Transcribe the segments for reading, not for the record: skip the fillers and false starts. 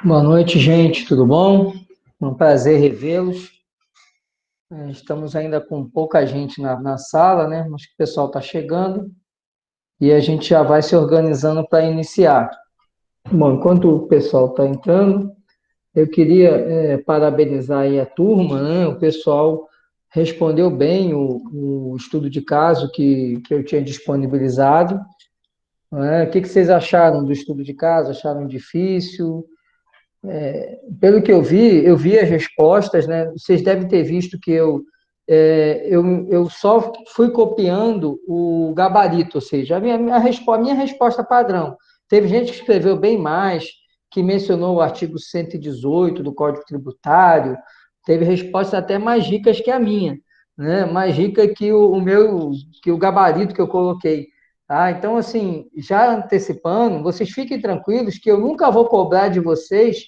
Boa noite, gente, tudo bom? É um prazer revê-los. Estamos ainda com pouca gente na sala, né? Acho que o pessoal está chegando e a gente já vai se organizando para iniciar. Bom, enquanto o pessoal está entrando, eu queria parabenizar aí a turma, né? O pessoal respondeu bem o estudo de caso que eu tinha disponibilizado, né? O que vocês acharam do estudo de caso? Acharam difícil? Pelo que eu vi as respostas, né? Vocês devem ter visto que eu só fui copiando o gabarito, ou seja, a minha resposta padrão. Teve gente que escreveu bem mais, que mencionou o artigo 118 do Código Tributário, teve respostas até mais ricas que a minha, né? Mais rica que que o gabarito que eu coloquei. Tá? Então, assim, já antecipando, vocês fiquem tranquilos que eu nunca vou cobrar de vocês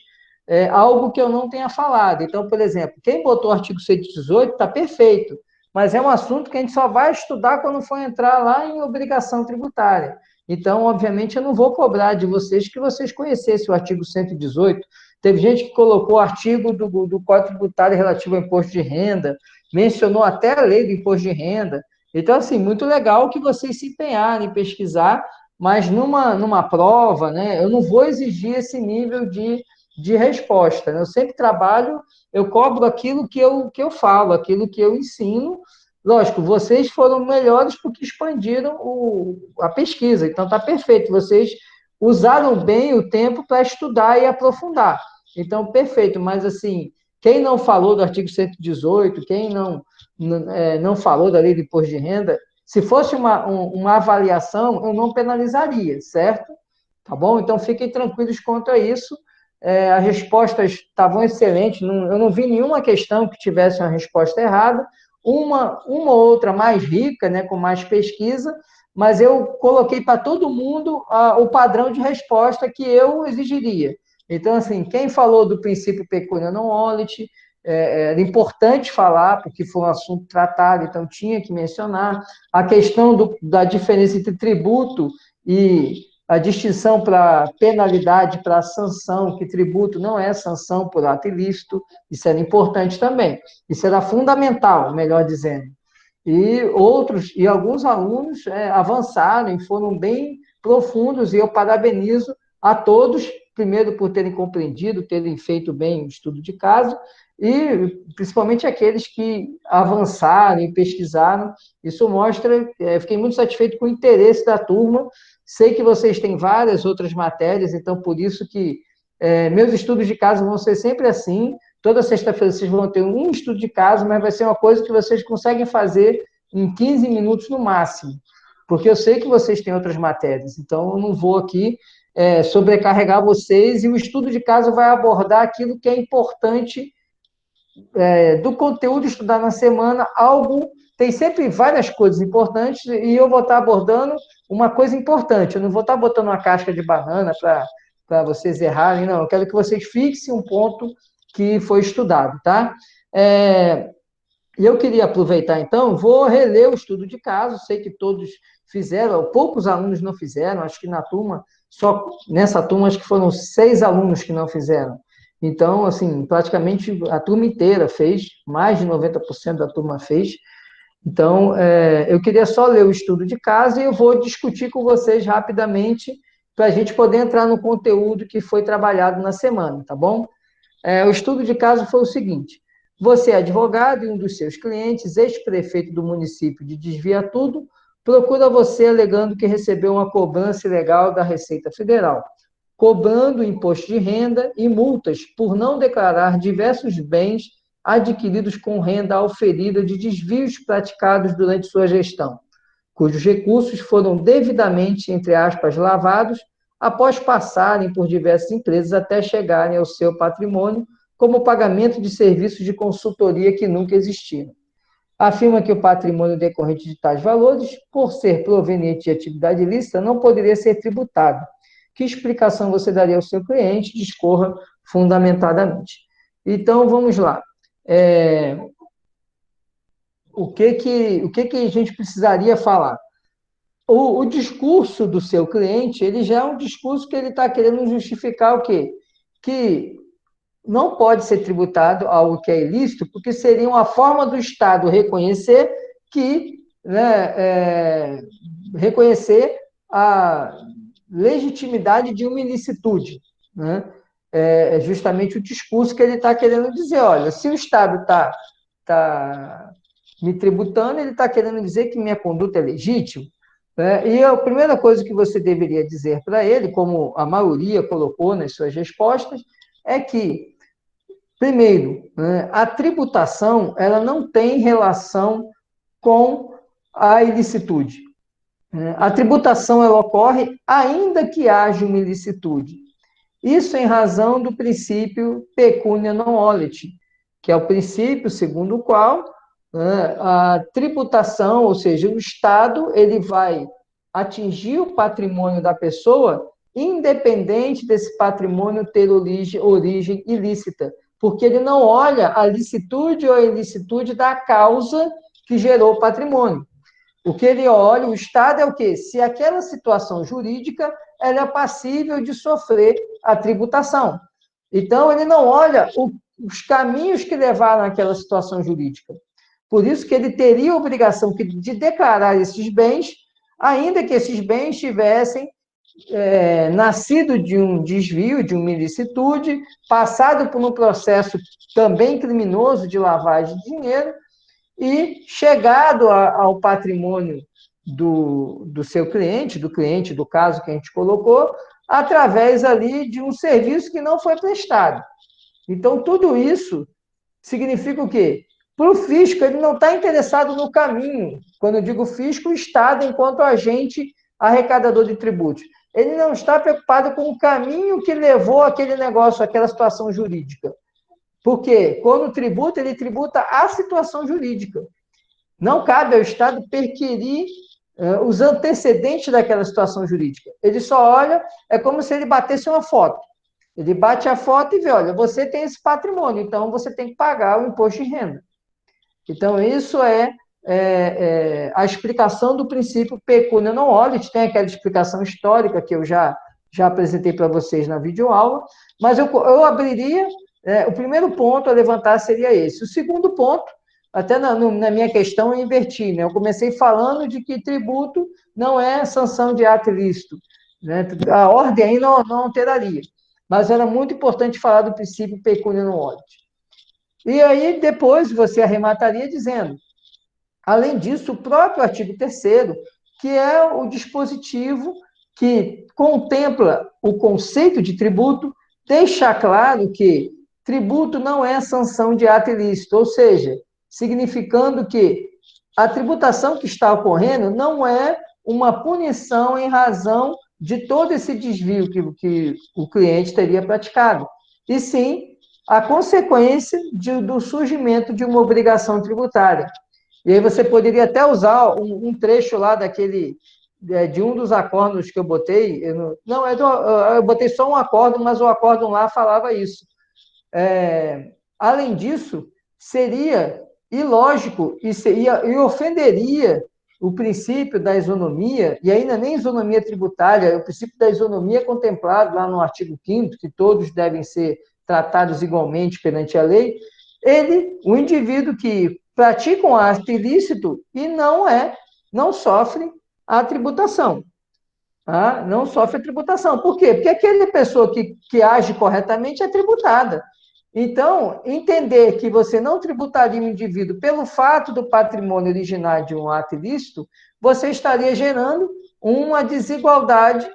algo que eu não tenha falado. Então, por exemplo, quem botou o artigo 118 está perfeito, mas é um assunto que a gente só vai estudar quando for entrar lá em obrigação tributária. Então, obviamente, eu não vou cobrar de vocês que vocês conhecessem o artigo 118. Teve gente que colocou o artigo do Código Tributário relativo ao imposto de renda, mencionou até a lei do imposto de renda. Então, assim, muito legal que vocês se empenharem em pesquisar, mas numa prova, né, eu não vou exigir esse nível de resposta, né? Eu sempre trabalho, eu cobro aquilo que eu falo, aquilo que eu ensino. Lógico, vocês foram melhores porque expandiram a pesquisa, então está perfeito. Vocês usaram bem o tempo para estudar e aprofundar. Então, perfeito, mas assim, quem não falou do artigo 118, quem não falou da lei do imposto de renda, se fosse uma avaliação, eu não penalizaria, certo? Tá bom? Então, fiquem tranquilos quanto a isso. As respostas estavam excelentes, eu não vi nenhuma questão que tivesse uma resposta errada, uma outra mais rica, né, com mais pesquisa, mas eu coloquei para todo mundo o padrão de resposta que eu exigiria. Então, assim, quem falou do princípio pecuniário non olet, era importante falar, porque foi um assunto tratado, então tinha que mencionar. A questão da diferença entre tributo e a distinção para penalidade, para sanção, que tributo não é sanção por ato ilícito, isso era importante também. Isso era fundamental, melhor dizendo. E alguns alunos avançaram e foram bem profundos, e eu parabenizo a todos, primeiro por terem compreendido, terem feito bem o estudo de caso, e principalmente aqueles que avançaram e pesquisaram. Isso mostra, fiquei muito satisfeito com o interesse da turma. Sei que vocês têm várias outras matérias, então por isso que meus estudos de caso vão ser sempre assim. Toda sexta-feira vocês vão ter um estudo de caso, mas vai ser uma coisa que vocês conseguem fazer em 15 minutos no máximo, porque eu sei que vocês têm outras matérias, então eu não vou aqui sobrecarregar vocês, e o estudo de caso vai abordar aquilo que é importante do conteúdo estudar na semana, tem sempre várias coisas importantes, e eu vou estar abordando uma coisa importante, eu não vou estar botando uma casca de banana para vocês errarem, não, eu quero que vocês fixem um ponto que foi estudado, tá? E eu queria aproveitar, então, vou reler o estudo de caso, sei que todos fizeram, poucos alunos não fizeram, acho que na turma, só nessa turma, acho que foram 6 alunos que não fizeram. Então, assim, praticamente a turma inteira fez, mais de 90% da turma fez. Então, eu queria só ler o estudo de caso e eu vou discutir com vocês rapidamente para a gente poder entrar no conteúdo que foi trabalhado na semana, tá bom? O estudo de caso foi o seguinte: você é advogado e um dos seus clientes, ex-prefeito do município de Desvia Tudo, procura você alegando que recebeu uma cobrança ilegal da Receita Federal, cobrando imposto de renda e multas por não declarar diversos bens adquiridos com renda auferida de desvios praticados durante sua gestão, cujos recursos foram devidamente, entre aspas, lavados após passarem por diversas empresas até chegarem ao seu patrimônio como pagamento de serviços de consultoria que nunca existiram. Afirma que o patrimônio decorrente de tais valores, por ser proveniente de atividade ilícita, não poderia ser tributado. Que explicação você daria ao seu cliente? Discorra fundamentadamente. Então, vamos lá. O que a gente precisaria falar? O discurso do seu cliente, ele já é um discurso que ele está querendo justificar o quê? que não pode ser tributado algo que é ilícito, porque seria uma forma do Estado reconhecer que, né, reconhecer a legitimidade de uma ilicitude, né? É justamente o discurso que ele está querendo dizer. Olha, se o Estado está me tributando, ele está querendo dizer que minha conduta é legítima, né? E a primeira coisa que você deveria dizer para ele, como a maioria colocou nas suas respostas, é que, primeiro, né, a tributação ela não tem relação com a ilicitude. A tributação ela ocorre ainda que haja uma ilicitude. Isso em razão do princípio pecunia non olet, que é o princípio segundo o qual, né, a tributação, ou seja, o Estado, ele vai atingir o patrimônio da pessoa, independente desse patrimônio ter origem ilícita, porque ele não olha a licitude ou a ilicitude da causa que gerou o patrimônio. O que ele olha, o Estado, é o quê? Se aquela situação jurídica ela é passível de sofrer a tributação. Então, ele não olha os caminhos que levaram àquela situação jurídica. Por isso que ele teria a obrigação de declarar esses bens, ainda que esses bens tivessem nascido de um desvio, de uma ilicitude, passado por um processo também criminoso de lavagem de dinheiro, e chegado ao patrimônio do seu cliente, do caso que a gente colocou, através ali de um serviço que não foi prestado. Então, tudo isso significa o quê? Para o fisco, ele não está interessado no caminho. Quando eu digo fisco, o Estado, enquanto agente arrecadador de tributos. Ele não está preocupado com o caminho que levou aquele negócio, aquela situação jurídica. Porque quando tributa, ele tributa a situação jurídica. Não cabe ao Estado perquirir os antecedentes daquela situação jurídica. Ele só olha, é como se ele batesse uma foto. Ele bate a foto e vê, olha, você tem esse patrimônio, então você tem que pagar o imposto de renda. Então, isso a explicação do princípio pecunia non olet. Tem aquela explicação histórica que eu já apresentei para vocês na videoaula, mas eu abriria, o primeiro ponto a levantar seria esse. O segundo ponto, até na minha questão, eu inverti, né? Eu comecei falando de que tributo não é sanção de ato ilícito, né? A ordem aí não alteraria, mas era muito importante falar do princípio pecunia non olet. E aí, depois, você arremataria dizendo, além disso, o próprio artigo 3º, que é o dispositivo que contempla o conceito de tributo, deixa claro que tributo não é sanção de ato ilícito, ou seja, significando que a tributação que está ocorrendo não é uma punição em razão de todo esse desvio que o cliente teria praticado, e sim a consequência do surgimento de uma obrigação tributária. E aí você poderia até usar um trecho lá de um dos acordos que eu botei. Eu botei só um acórdão, mas o acórdão lá falava isso. Além disso, seria ilógico e ofenderia o princípio da isonomia, e ainda nem isonomia tributária, é o princípio da isonomia contemplado lá no artigo 5º, que todos devem ser tratados igualmente perante a lei. O indivíduo que pratica um ato ilícito e não sofre a tributação. Tá? Não sofre a tributação. Por quê? Porque aquela pessoa que age corretamente é tributada. Então, entender que você não tributaria um indivíduo pelo fato do patrimônio originar de um ato ilícito, você estaria gerando uma desigualdade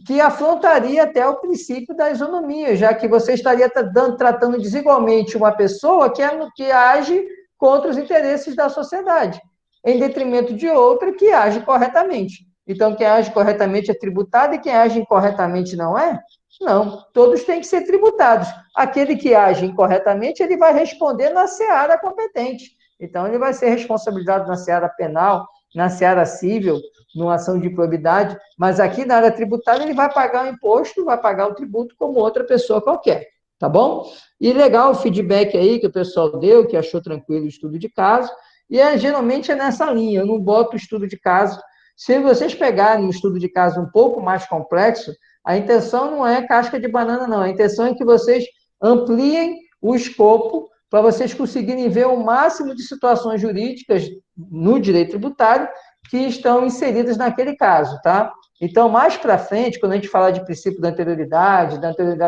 que afrontaria até o princípio da isonomia, já que você estaria tratando desigualmente uma pessoa que age contra os interesses da sociedade, em detrimento de outra que age corretamente. Então, quem age corretamente é tributado e quem age incorretamente não é? Não, todos têm que ser tributados. Aquele que age incorretamente, ele vai responder na seara competente. Então, ele vai ser responsabilizado na seara penal, na seara civil, numa ação de improbidade, mas aqui na área tributária ele vai pagar o imposto, vai pagar o tributo como outra pessoa qualquer, tá bom? E legal o feedback aí que o pessoal deu, que achou tranquilo o estudo de caso, e geralmente é nessa linha, eu não boto o estudo de caso. Se vocês pegarem um estudo de caso um pouco mais complexo, A intenção não é casca de banana, não. A intenção é que vocês ampliem o escopo para vocês conseguirem ver o máximo de situações jurídicas no direito tributário que estão inseridas naquele caso, tá? Então, mais para frente, quando a gente falar de princípio da anterioridade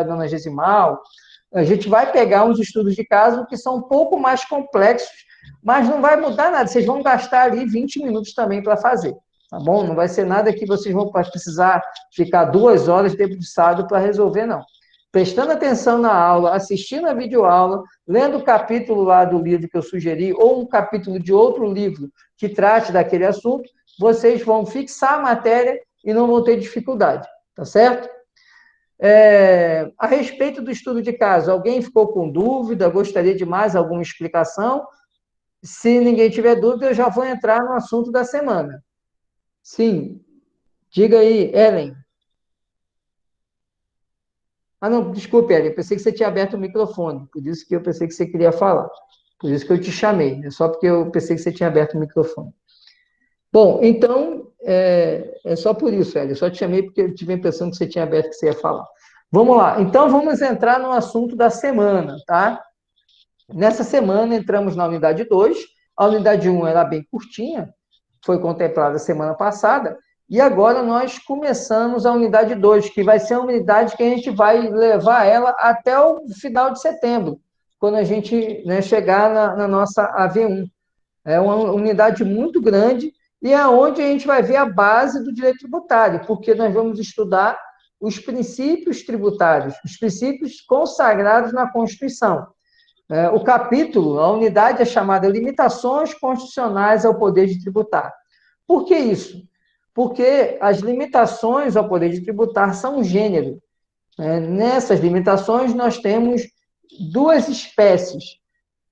nonagesimal, a gente vai pegar uns estudos de caso que são um pouco mais complexos, mas não vai mudar nada. Vocês vão gastar ali 20 minutos também para fazer, tá bom? Não vai ser nada que vocês vão precisar ficar 2 horas debruçado para resolver, não. Prestando atenção na aula, assistindo a videoaula, lendo o capítulo lá do livro que eu sugeri, ou um capítulo de outro livro que trate daquele assunto, vocês vão fixar a matéria e não vão ter dificuldade, tá certo? A respeito do estudo de caso, alguém ficou com dúvida? Gostaria de mais alguma explicação? Se ninguém tiver dúvida, eu já vou entrar no assunto da semana. Sim, diga aí, Ellen. Ah, não, desculpe, Ellen, eu pensei que você tinha aberto o microfone, por isso que eu pensei que você queria falar. Por isso que eu te chamei, é só porque eu pensei que você tinha aberto o microfone. Bom, então, é só por isso, Ellen, eu só te chamei porque eu tive a impressão que você tinha aberto que você ia falar. Vamos lá, então vamos entrar no assunto da semana, tá? Nessa semana entramos na unidade 2, a unidade 1 era bem curtinha, foi contemplada semana passada, e agora nós começamos a unidade 2, que vai ser a unidade que a gente vai levar ela até o final de setembro, quando a gente, né, chegar na nossa AV1. É uma unidade muito grande e é onde a gente vai ver a base do direito tributário, porque nós vamos estudar os princípios tributários, os princípios consagrados na Constituição. O capítulo, a unidade é chamada Limitações Constitucionais ao Poder de Tributar. Por que isso? Porque as limitações ao poder de tributar são um gênero. Nessas limitações, nós temos duas espécies.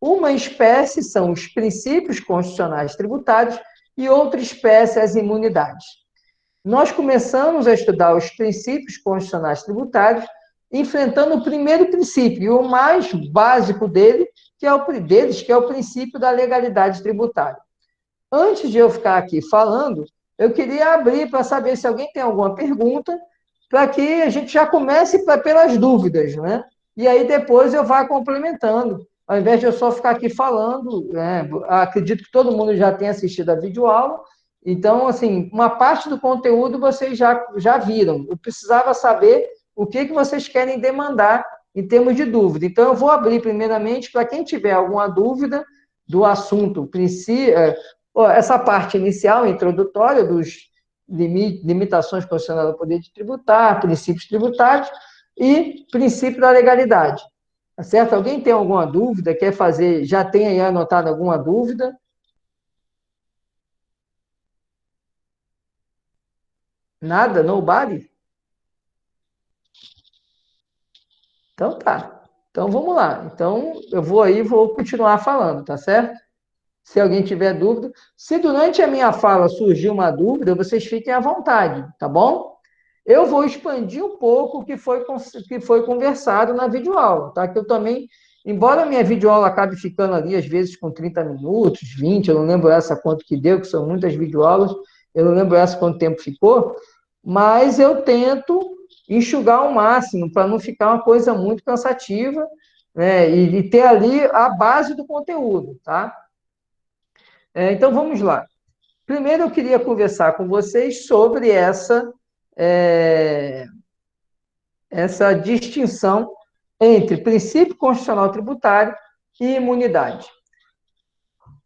Uma espécie são os princípios constitucionais tributários e outra espécie as imunidades. Nós começamos a estudar os princípios constitucionais tributários enfrentando o primeiro princípio, o mais básico deles, que é o princípio da legalidade tributária. Antes de eu ficar aqui falando, eu queria abrir para saber se alguém tem alguma pergunta, para que a gente já comece pelas dúvidas, né? E aí depois eu vá complementando, ao invés de eu só ficar aqui falando, né? Acredito que todo mundo já tenha assistido a videoaula, então, assim, uma parte do conteúdo vocês já viram. Eu precisava saber o que vocês querem demandar em termos de dúvida. Então, eu vou abrir primeiramente para quem tiver alguma dúvida do assunto, essa parte inicial, introdutória, dos limitações constitucionais do poder de tributar, princípios tributários e princípio da legalidade. Tá certo? Alguém tem alguma dúvida, quer fazer, já tem aí anotado alguma dúvida? Nada? Nobody? Então tá. Então vamos lá. Então eu vou continuar falando, tá certo? Se alguém tiver dúvida. Se durante a minha fala surgir uma dúvida, vocês fiquem à vontade, tá bom? Eu vou expandir um pouco o que foi conversado na videoaula, tá? Que eu também, embora a minha videoaula acabe ficando ali, às vezes, com 30 minutos, 20, eu não lembro essa quanto que deu, que são muitas videoaulas, eu não lembro essa quanto tempo ficou, mas eu tento enxugar ao máximo, para não ficar uma coisa muito cansativa, né? E ter ali a base do conteúdo, tá? Então, vamos lá. Primeiro, eu queria conversar com vocês sobre é, essa distinção entre princípio constitucional tributário e imunidade.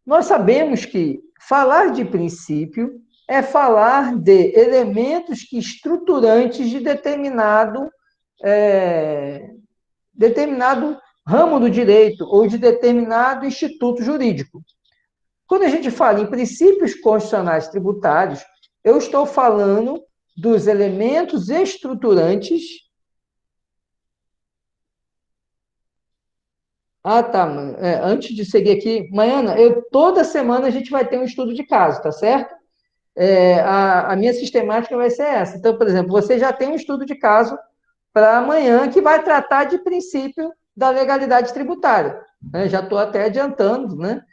Nós sabemos que falar de princípio é falar de elementos estruturantes de determinado ramo do direito ou de determinado instituto jurídico. Quando a gente fala em princípios constitucionais tributários, eu estou falando dos elementos estruturantes. Ah, tá. Antes de seguir aqui, Maiana, toda semana a gente vai ter um estudo de caso, tá certo? A minha sistemática vai ser essa. Então, por exemplo, você já tem um estudo de caso para amanhã que vai tratar de princípio da legalidade tributária. Já estou até adiantando, né?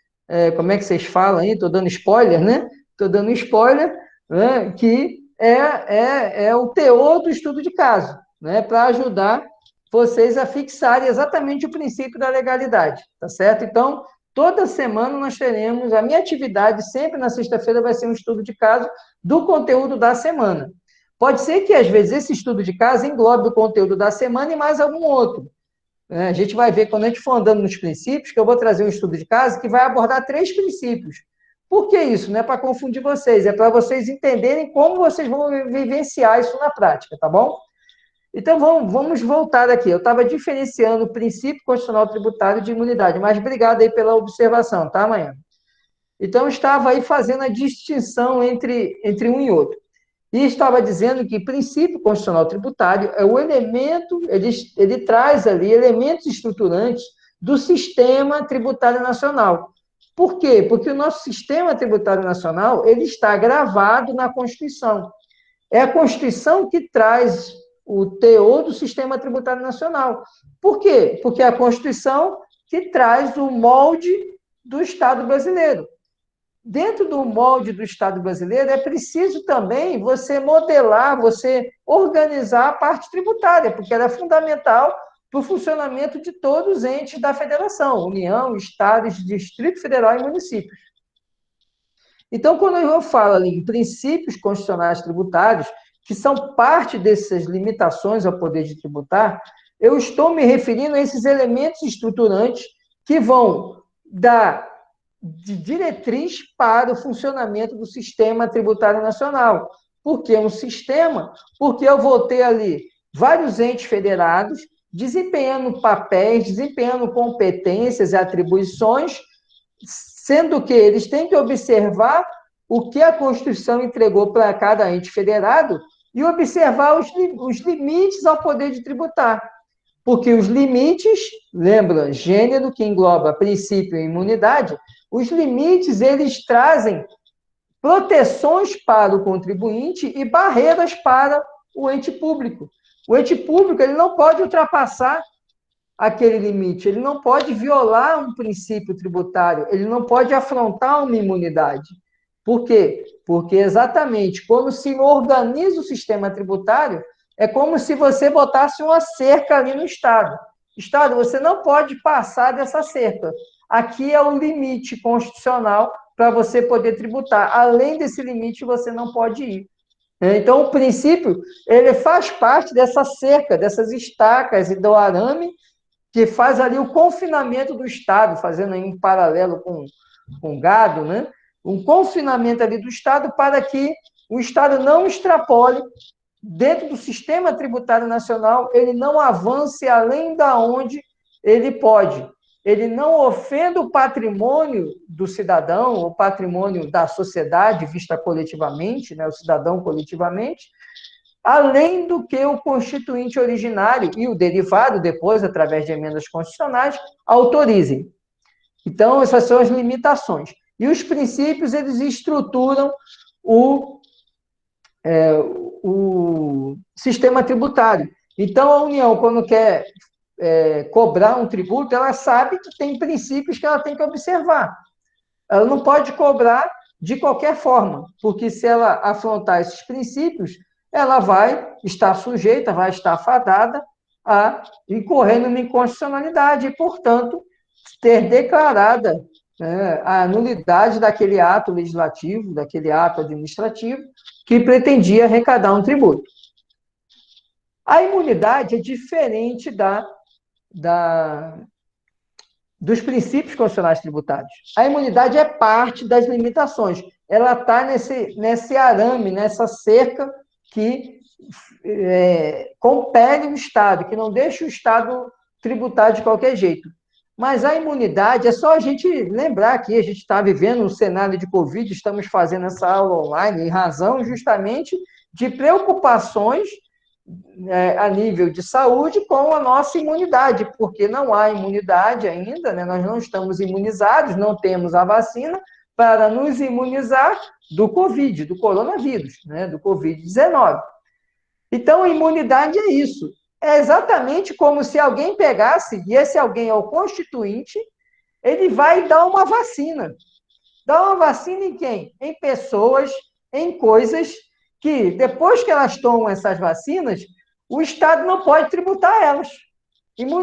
Como é que vocês falam aí? Estou dando spoiler, né? Estou dando spoiler, né? Que é o teor do estudo de caso, né? Para ajudar vocês a fixarem exatamente o princípio da legalidade, tá certo? Então, toda semana nós teremos, a minha atividade sempre na sexta-feira vai ser um estudo de caso do conteúdo da semana. Pode ser que, às vezes, esse estudo de caso englobe o conteúdo da semana e mais algum outro. A gente vai ver, quando a gente for andando nos princípios, que eu vou trazer um estudo de caso que vai abordar 3 princípios. Por que isso? Não é para confundir vocês, é para vocês entenderem como vocês vão vivenciar isso na prática, tá bom? Então, vamos voltar aqui. Eu estava diferenciando o princípio constitucional tributário de imunidade, mas obrigado aí pela observação, tá, amanhã? Então, eu estava aí fazendo a distinção entre um e outro. E estava dizendo que princípio constitucional tributário é o elemento, ele traz ali elementos estruturantes do sistema tributário nacional. Por quê? Porque o nosso sistema tributário nacional, ele está gravado na Constituição. É a Constituição que traz o teor do sistema tributário nacional. Por quê? Porque é a Constituição que traz o molde do Estado brasileiro. Dentro do molde do Estado brasileiro, é preciso também você modelar, você organizar a parte tributária, porque ela é fundamental para o funcionamento de todos os entes da federação, União, Estados, Distrito Federal e municípios. Então, quando eu falo ali em princípios constitucionais tributários, que são parte dessas limitações ao poder de tributar, eu estou me referindo a esses elementos estruturantes que vão dar de diretriz para o funcionamento do sistema tributário nacional. Por que um sistema? Porque eu vou ter ali vários entes federados desempenhando papéis, desempenhando competências e atribuições, sendo que eles têm que observar o que a Constituição entregou para cada ente federado e observar os limites ao poder de tributar. Porque os limites, lembra, gênero que engloba princípio e imunidade, os limites, eles trazem proteções para o contribuinte e barreiras para o ente público. O ente público, ele não pode ultrapassar aquele limite, ele não pode violar um princípio tributário, ele não pode afrontar uma imunidade. Por quê? Porque exatamente quando se organiza o sistema tributário, é como se você botasse uma cerca ali no Estado. Estado, você não pode passar dessa cerca. Aqui é o limite constitucional para você poder tributar. Além desse limite, você não pode ir. Então, o princípio, ele faz parte dessa cerca, dessas estacas e do arame que faz ali o confinamento do Estado, fazendo aí um paralelo com gado, né? Um confinamento ali do Estado para que o Estado não extrapole dentro do sistema tributário nacional, ele não avance além da onde ele pode. Ele não ofenda o patrimônio do cidadão, o patrimônio da sociedade vista coletivamente, né, o cidadão coletivamente, além do que o constituinte originário e o derivado, depois, através de emendas constitucionais, autorizem. Então, essas são as limitações. E os princípios, eles estruturam o sistema tributário. Então, a União, quando quer cobrar um tributo, ela sabe que tem princípios que ela tem que observar. Ela não pode cobrar de qualquer forma, porque se ela afrontar esses princípios, ela vai estar sujeita, vai estar fadada a incorrer numa inconstitucionalidade e, portanto, ter declarada, né, a nulidade daquele ato legislativo, daquele ato administrativo que pretendia arrecadar um tributo. A imunidade é diferente dos princípios constitucionais tributários. A imunidade é parte das limitações. Ela está nesse arame, nessa cerca que compele o Estado, que não deixa o Estado tributar de qualquer jeito. Mas a imunidade, é só a gente lembrar que a gente está vivendo um cenário de Covid, estamos fazendo essa aula online em razão justamente de preocupações a nível de saúde com a nossa imunidade, porque não há imunidade ainda, né? Nós não estamos imunizados, não temos a vacina para nos imunizar do Covid, do coronavírus, né? Do Covid-19. Então, imunidade é isso. É exatamente como se alguém pegasse, e esse alguém é o constituinte, ele vai dar uma vacina. Dar uma vacina em quem? Em pessoas, em coisas que, depois que elas tomam essas vacinas, o Estado não pode tributar elas.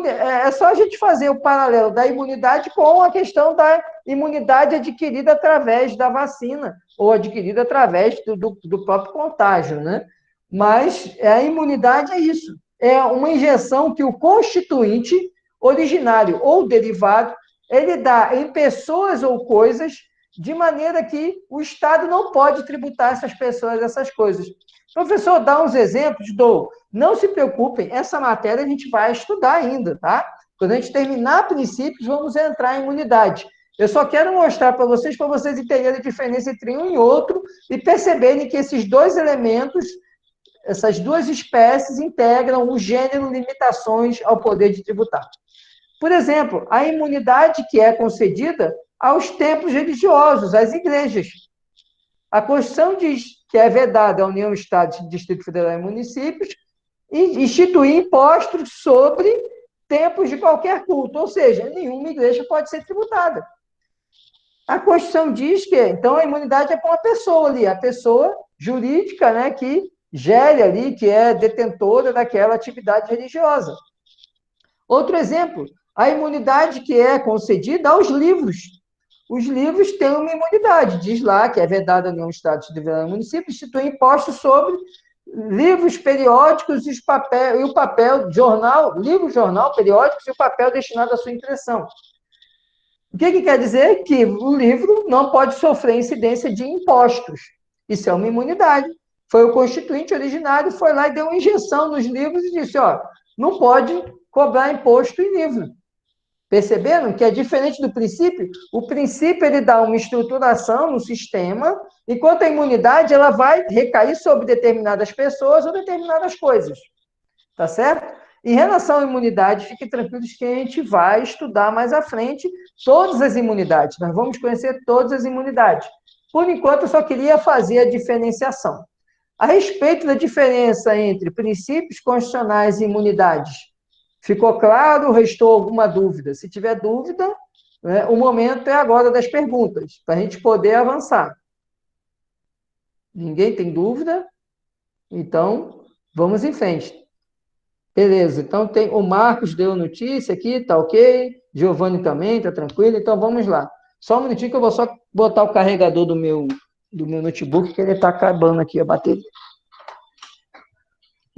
É só a gente fazer o paralelo da imunidade com a questão da imunidade adquirida através da vacina, ou adquirida através do próprio contágio, né? Mas a imunidade é isso, é uma injeção que o constituinte originário ou derivado, ele dá em pessoas ou coisas, de maneira que o Estado não pode tributar essas pessoas, essas coisas. Professor, dá uns exemplos? Dou. Não se preocupem, essa matéria a gente vai estudar ainda, tá? Quando a gente terminar princípios, vamos entrar em imunidade. Eu só quero mostrar para vocês entenderem a diferença entre um e outro e perceberem que esses dois elementos, essas duas espécies, integram o gênero limitações ao poder de tributar. Por exemplo, a imunidade que é concedida aos templos religiosos, às igrejas. A Constituição diz que é vedada à União, Estado, Distrito Federal e municípios e instituir impostos sobre templos de qualquer culto, ou seja, nenhuma igreja pode ser tributada. A Constituição diz que, então, a imunidade é para uma pessoa ali, a pessoa jurídica, né, que gere ali, que é detentora daquela atividade religiosa. Outro exemplo, a imunidade que é concedida aos livros. Os livros têm uma imunidade, diz lá que é vedada no Estado de município, institui impostos sobre livros, periódicos e o papel, jornal, livro, jornal, periódicos e o papel destinado à sua impressão. O que quer dizer? Que o livro não pode sofrer incidência de impostos. Isso é uma imunidade. Foi o constituinte originário, foi lá e deu uma injeção nos livros e disse, ó, não pode cobrar imposto em livro. Perceberam que é diferente do princípio? O princípio, ele dá uma estruturação no sistema, enquanto a imunidade, ela vai recair sobre determinadas pessoas ou determinadas coisas. Tá certo? Em relação à imunidade, fiquem tranquilos que a gente vai estudar mais à frente todas as imunidades. Nós vamos conhecer todas as imunidades. Por enquanto, eu só queria fazer a diferenciação. A respeito da diferença entre princípios constitucionais e imunidades, ficou claro ou restou alguma dúvida? Se tiver dúvida, né, o momento é agora das perguntas, para a gente poder avançar. Ninguém tem dúvida? Então, vamos em frente. Beleza, então tem, o Marcos deu notícia aqui, tá ok. Giovanni também, tá tranquilo. Então, vamos lá. Só um minutinho que eu vou só botar o carregador do meu notebook, que ele está acabando aqui a bateria.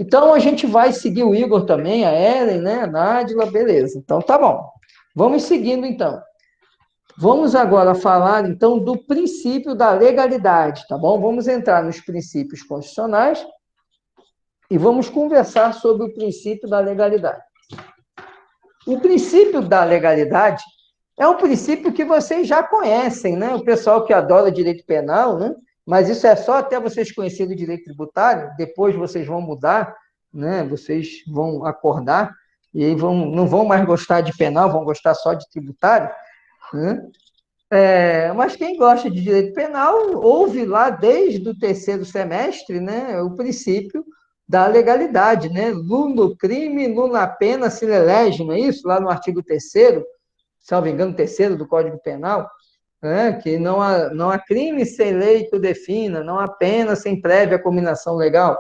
Então, a gente vai seguir o Igor também, a Ellen, né, a Nádila, beleza. Então, tá bom. Vamos seguindo, então. Vamos agora falar, então, do princípio da legalidade, tá bom? Vamos entrar nos princípios constitucionais e vamos conversar sobre o princípio da legalidade. O princípio da legalidade é um princípio que vocês já conhecem, né? O pessoal que adora direito penal, né? Mas isso é só até vocês conhecerem o direito tributário, depois vocês vão mudar, né? Vocês vão acordar e aí não vão mais gostar de penal, vão gostar só de tributário, né? Mas quem gosta de direito penal ouve lá desde o terceiro semestre, né, o princípio da legalidade, né? Nulo crime, nula pena sine lege, não é isso? Lá no artigo 3º, se não me engano, 3º do Código Penal, né, que não há crime sem lei que o defina, não há pena sem prévia combinação legal.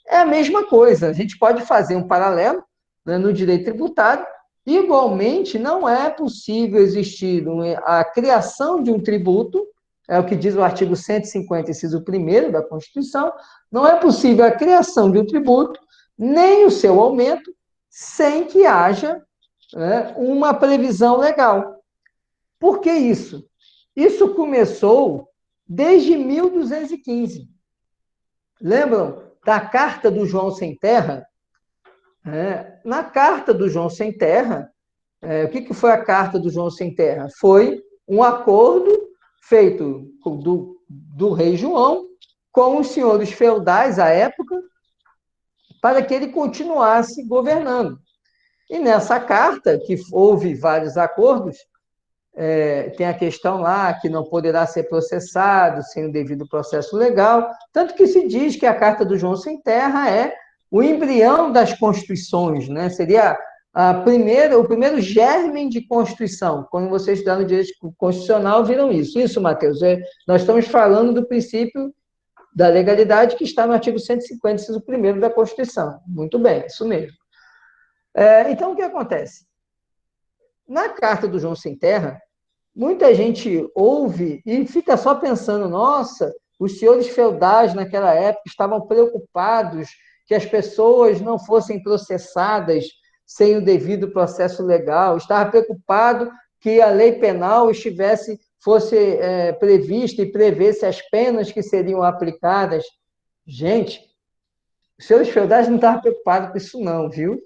É a mesma coisa, a gente pode fazer um paralelo, né, no direito tributário. Igualmente, não é possível existir a criação de um tributo, é o que diz o artigo 150, inciso 1º da Constituição, não é possível a criação de um tributo, nem o seu aumento, sem que haja, né, uma previsão legal. Por que isso? Isso começou desde 1215. Lembram da Carta do João Sem Terra? Na Carta do João Sem Terra, o que foi a Carta do João Sem Terra? Foi um acordo feito do rei João com os senhores feudais à época, para que ele continuasse governando. E nessa carta, que houve vários acordos, tem a questão lá que não poderá ser processado sem o devido processo legal, tanto que se diz que a Carta do João Sem Terra é o embrião das constituições, né? Seria o primeiro germe de Constituição. Quando vocês estudaram direito constitucional, viram isso. Isso, Matheus, nós estamos falando do princípio da legalidade, que está no artigo 150, inciso 1º da Constituição. Muito bem, isso mesmo. Então, o que acontece? Na Carta do João Sem Terra, muita gente ouve e fica só pensando, nossa, os senhores feudais naquela época estavam preocupados que as pessoas não fossem processadas sem o devido processo legal, estava preocupado que a lei penal fosse prevista e prevesse as penas que seriam aplicadas. Gente, os senhores feudais não estavam preocupados com isso não, viu?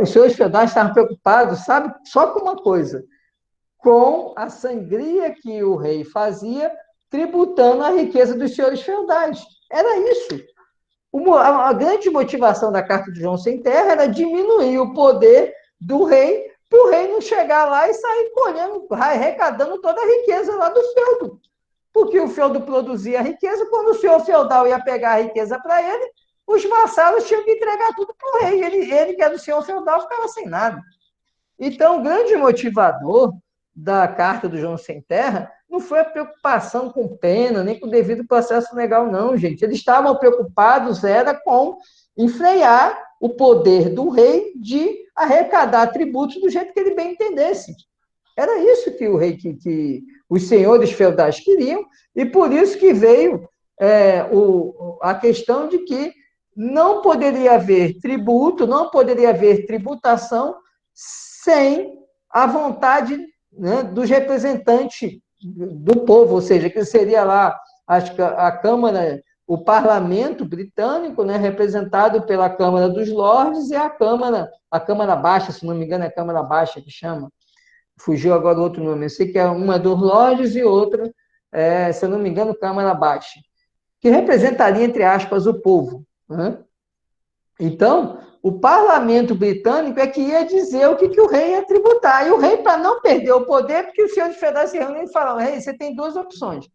Os senhores feudais estavam preocupados, sabe, só com uma coisa, com a sangria que o rei fazia, tributando a riqueza dos senhores feudais. Era isso. A grande motivação da Carta de João Sem Terra era diminuir o poder do rei, para o rei não chegar lá e sair colhendo, arrecadando toda a riqueza lá do feudo. Porque o feudo produzia a riqueza, quando o senhor feudal ia pegar a riqueza para ele, os vassalos tinham que entregar tudo para o rei. Ele, que era do senhor feudal, ficava sem nada. Então, o grande motivador da Carta do João Sem Terra não foi a preocupação com pena, nem com o devido processo legal, não, gente. Eles estavam preocupados, era com enfrear o poder do rei de arrecadar tributos do jeito que ele bem entendesse. Era isso que o rei, que os senhores feudais queriam, e por isso que veio a questão de que não poderia haver tributo, não poderia haver tributação sem a vontade, né, dos representantes do povo, ou seja, que seria lá a Câmara, o Parlamento britânico, né, representado pela Câmara dos Lordes e a Câmara Baixa, se não me engano, é a Câmara Baixa que chama. Fugiu agora o outro nome. Eu sei que uma é dos Lordes e outra, se eu não me engano, Câmara Baixa, que representaria, entre aspas, o povo. Né? Então, o parlamento britânico é que ia dizer o que o rei ia tributar. E o rei, para não perder o poder, porque os senhores feudais se reúnem e falam, rei, você tem duas opções.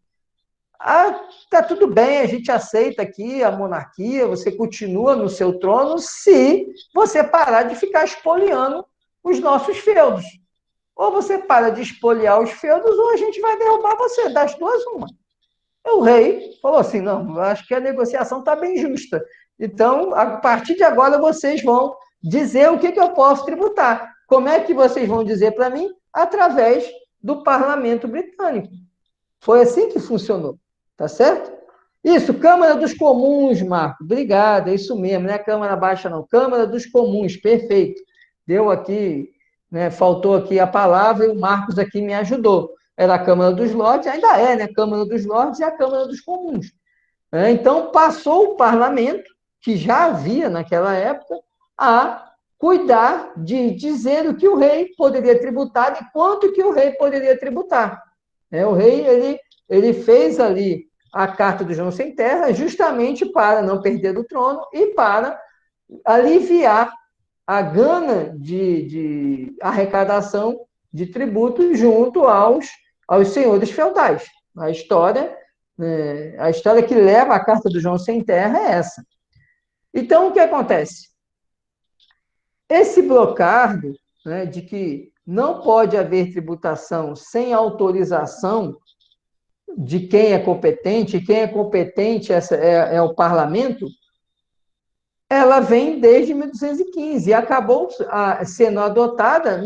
Tá tudo bem, a gente aceita aqui a monarquia, você continua no seu trono se você parar de ficar espoliando os nossos feudos. Ou você para de espoliar os feudos, ou a gente vai derrubar você, das duas, uma. O rei falou assim, não, acho que a negociação está bem justa. Então, a partir de agora, vocês vão dizer o que eu posso tributar. Como é que vocês vão dizer para mim? Através do parlamento britânico. Foi assim que funcionou, tá certo? Isso, Câmara dos Comuns, Marco, obrigado, é isso mesmo, não é Câmara Baixa não, Câmara dos Comuns, perfeito. Deu aqui, né, faltou aqui a palavra e o Marcos aqui me ajudou. Era a Câmara dos Lordes, ainda é, né? Câmara dos Lordes e a Câmara dos Comuns. Então, passou o parlamento, que já havia naquela época, a cuidar de dizer o que o rei poderia tributar e quanto que o rei poderia tributar. O rei, ele fez ali a Carta do João Sem Terra justamente para não perder o trono e para aliviar a gana de arrecadação de tributos junto aos senhores feudais. A história que leva a Carta do João Sem Terra é essa. Então, o que acontece? Esse blocado, né, de que não pode haver tributação sem autorização de quem é competente, e quem é competente é o parlamento, ela vem desde 1215 e acabou sendo adotada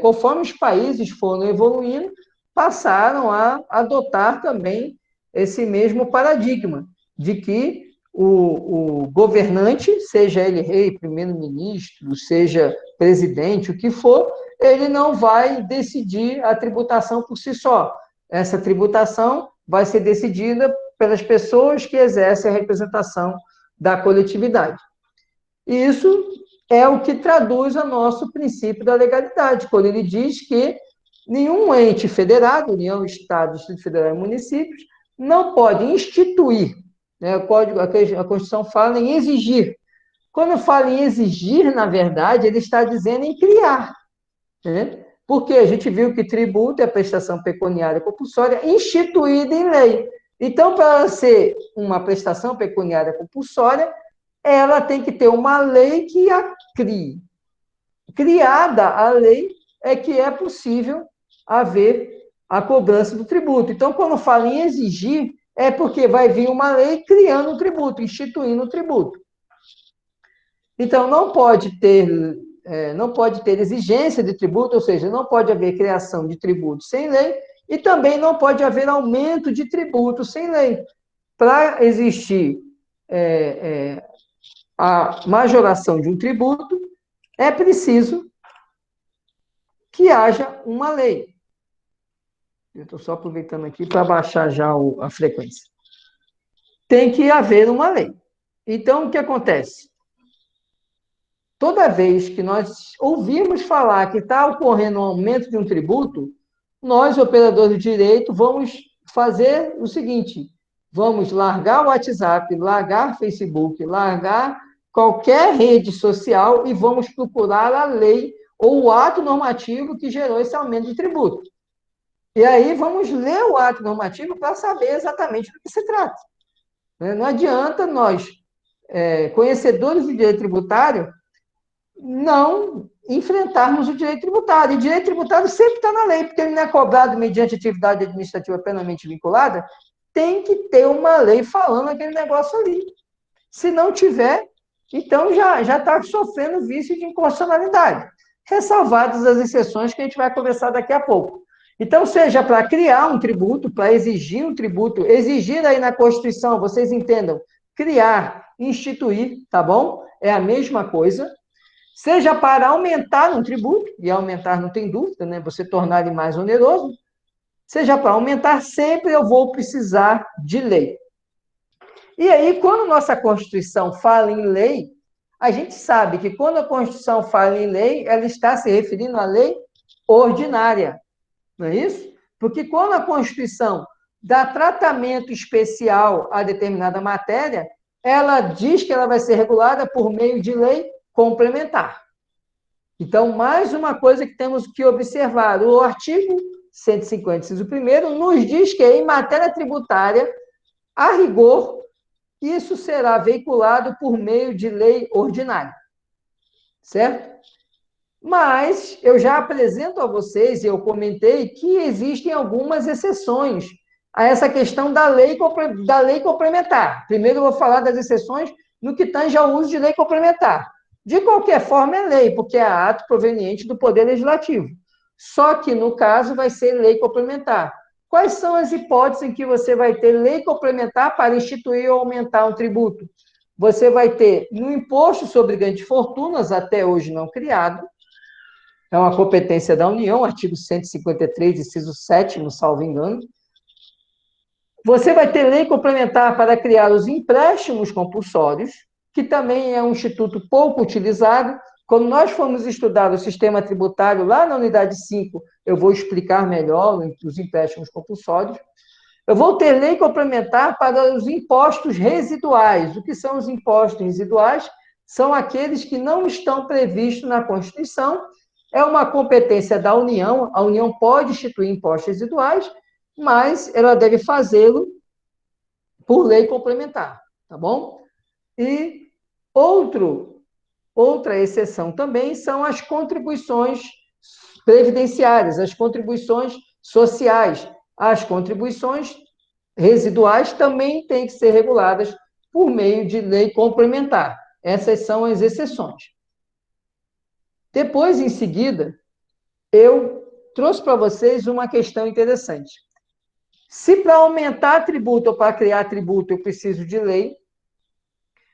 conforme os países foram evoluindo, passaram a adotar também esse mesmo paradigma de que o governante, seja ele rei, primeiro-ministro, seja presidente, o que for, ele não vai decidir a tributação por si só. Essa tributação vai ser decidida pelas pessoas que exercem a representação da coletividade. E isso é o que traduz o nosso princípio da legalidade, quando ele diz que nenhum ente federado, União, Estado, Distrito Federal e municípios, não pode instituir, né, a Constituição fala em exigir. Quando fala em exigir, na verdade, ele está dizendo em criar. Né? Porque a gente viu que tributo é prestação pecuniária compulsória instituída em lei. Então, para ser uma prestação pecuniária compulsória, ela tem que ter uma lei que a crie. Criada a lei, é que é possível haver a cobrança do tributo. Então, quando fala em exigir, É porque vai vir uma lei criando um tributo, instituindo um tributo. Então, não pode ter exigência de tributo, ou seja, não pode haver criação de tributo sem lei, e também não pode haver aumento de tributo sem lei. Para existir a majoração de um tributo, é preciso que haja uma lei. Eu estou só aproveitando aqui para baixar já a frequência. Tem que haver uma lei. Então, o que acontece? Toda vez que nós ouvimos falar que está ocorrendo um aumento de um tributo, nós, operadores de direito, vamos fazer o seguinte: vamos largar o WhatsApp, largar o Facebook, largar qualquer rede social e vamos procurar a lei ou o ato normativo que gerou esse aumento de tributo. E aí vamos ler o ato normativo para saber exatamente do que se trata. Não adianta nós, conhecedores do direito tributário, não enfrentarmos o direito tributário. E o direito tributário sempre está na lei, porque ele não é cobrado mediante atividade administrativa plenamente vinculada, tem que ter uma lei falando aquele negócio ali. Se não tiver, então já está sofrendo vício de inconstitucionalidade, ressalvadas as exceções que a gente vai conversar daqui a pouco. Então, seja para criar um tributo, para exigir um tributo, exigir aí na Constituição, vocês entendam, criar, instituir, tá bom? É a mesma coisa. Seja para aumentar um tributo, e aumentar não tem dúvida, né? Você tornar ele mais oneroso. Seja para aumentar, sempre eu vou precisar de lei. E aí, quando nossa Constituição fala em lei, a gente sabe que quando a Constituição fala em lei, ela está se referindo à lei ordinária, não é isso? Porque quando a Constituição dá tratamento especial a determinada matéria, ela diz que ela vai ser regulada por meio de lei complementar. Então, mais uma coisa que temos que observar, o artigo 150, inciso 1º, nos diz que em matéria tributária, a rigor, isso será veiculado por meio de lei ordinária, certo? Mas eu já apresento a vocês, e eu comentei, que existem algumas exceções a essa questão da lei complementar. Primeiro eu vou falar das exceções no que tange ao uso de lei complementar. De qualquer forma, é lei, porque é ato proveniente do Poder Legislativo. Só que, no caso, vai ser lei complementar. Quais são as hipóteses em que você vai ter lei complementar para instituir ou aumentar um tributo? Você vai ter no imposto sobre grandes fortunas, até hoje não criado, é uma competência da União, artigo 153, inciso 7º, salvo engano. Você vai ter lei complementar para criar os empréstimos compulsórios, que também é um instituto pouco utilizado. Quando nós formos estudar o sistema tributário, lá na unidade 5, eu vou explicar melhor os empréstimos compulsórios. Eu vou ter lei complementar para os impostos residuais. O que são os impostos residuais? São aqueles que não estão previstos na Constituição. É uma competência da União. A União pode instituir impostos residuais, mas ela deve fazê-lo por lei complementar, tá bom? E outra exceção também são as contribuições previdenciárias, as contribuições sociais. As contribuições residuais também têm que ser reguladas por meio de lei complementar. Essas são as exceções. Depois, em seguida, eu trouxe para vocês uma questão interessante. Se para aumentar tributo ou para criar tributo eu preciso de lei,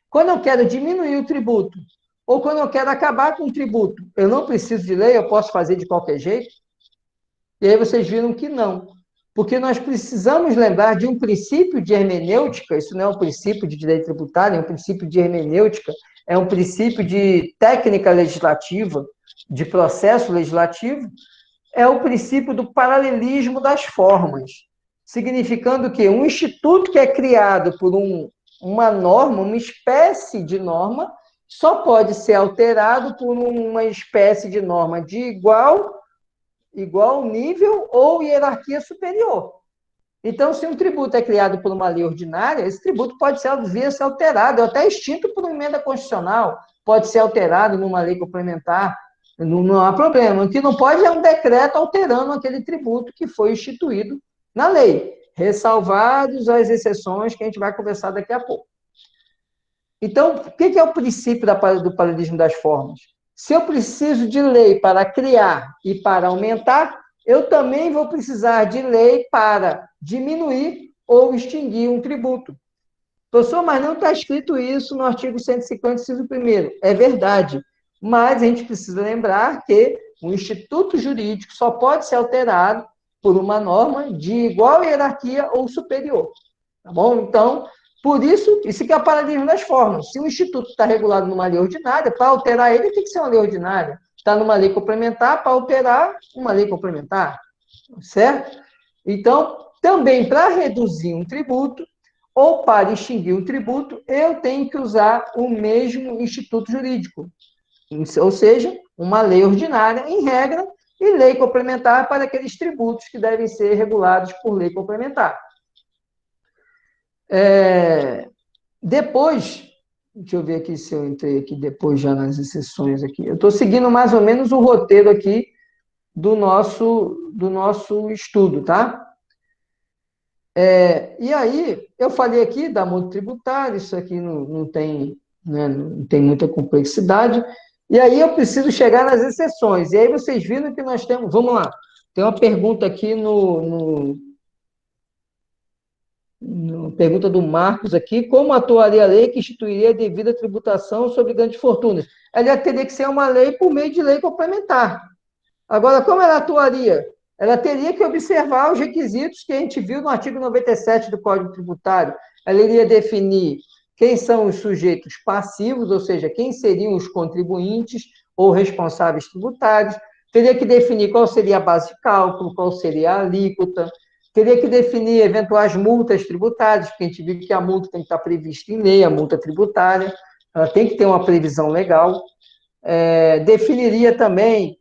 quando eu quero diminuir o tributo ou quando eu quero acabar com o tributo, eu não preciso de lei, eu posso fazer de qualquer jeito? E aí vocês viram que não. Porque nós precisamos lembrar de um princípio de hermenêutica, isso não é um princípio de direito tributário, é um princípio de hermenêutica, é um princípio de técnica legislativa, de processo legislativo, é o princípio do paralelismo das formas, significando que um instituto que é criado por uma norma, uma espécie de norma, só pode ser alterado por uma espécie de norma de igual nível ou hierarquia superior. Então, se um tributo é criado por uma lei ordinária, esse tributo pode vir a ser alterado, ou até extinto por uma emenda constitucional, pode ser alterado numa lei complementar, não há problema. O que não pode é um decreto alterando aquele tributo que foi instituído na lei. ressalvados as exceções que a gente vai conversar daqui a pouco. Então, o que é o princípio do paralelismo das formas? Se eu preciso de lei para criar e para aumentar, eu também vou precisar de lei para diminuir ou extinguir um tributo. Professor, mas não está escrito isso no artigo 150, inciso 1º. É verdade, mas a gente precisa lembrar que o instituto jurídico só pode ser alterado por uma norma de igual hierarquia ou superior. Tá bom? Então, por isso que é o paralelismo das formas. Se o instituto está regulado numa lei ordinária, para alterar ele tem que ser uma lei ordinária. Está numa lei complementar, para alterar uma lei complementar. Certo? Então, também para reduzir um tributo, ou para extinguir um tributo, eu tenho que usar o mesmo instituto jurídico. Ou seja, uma lei ordinária, em regra, e lei complementar para aqueles tributos que devem ser regulados por lei complementar. Depois, deixa eu ver aqui se eu entrei aqui depois já nas exceções aqui. Eu estou seguindo mais ou menos o roteiro aqui do nosso estudo, tá? E aí, eu falei aqui da multa tributária, isso aqui não tem, né, não tem muita complexidade, e aí eu preciso chegar nas exceções, e aí vocês viram que nós temos, vamos lá, tem uma pergunta aqui pergunta do Marcos aqui, como atuaria a lei que instituiria a devida tributação sobre grandes fortunas? Ela teria que ser uma lei por meio de lei complementar. Agora, como ela atuaria? Ela teria que observar os requisitos que a gente viu no artigo 97 do Código Tributário. Ela iria definir quem são os sujeitos passivos, ou seja, quem seriam os contribuintes ou responsáveis tributários. Teria que definir qual seria a base de cálculo, qual seria a alíquota. Teria que definir eventuais multas tributárias, porque a gente viu que a multa tem que estar prevista em lei, a multa tributária. Ela tem que ter uma previsão legal. Definiria também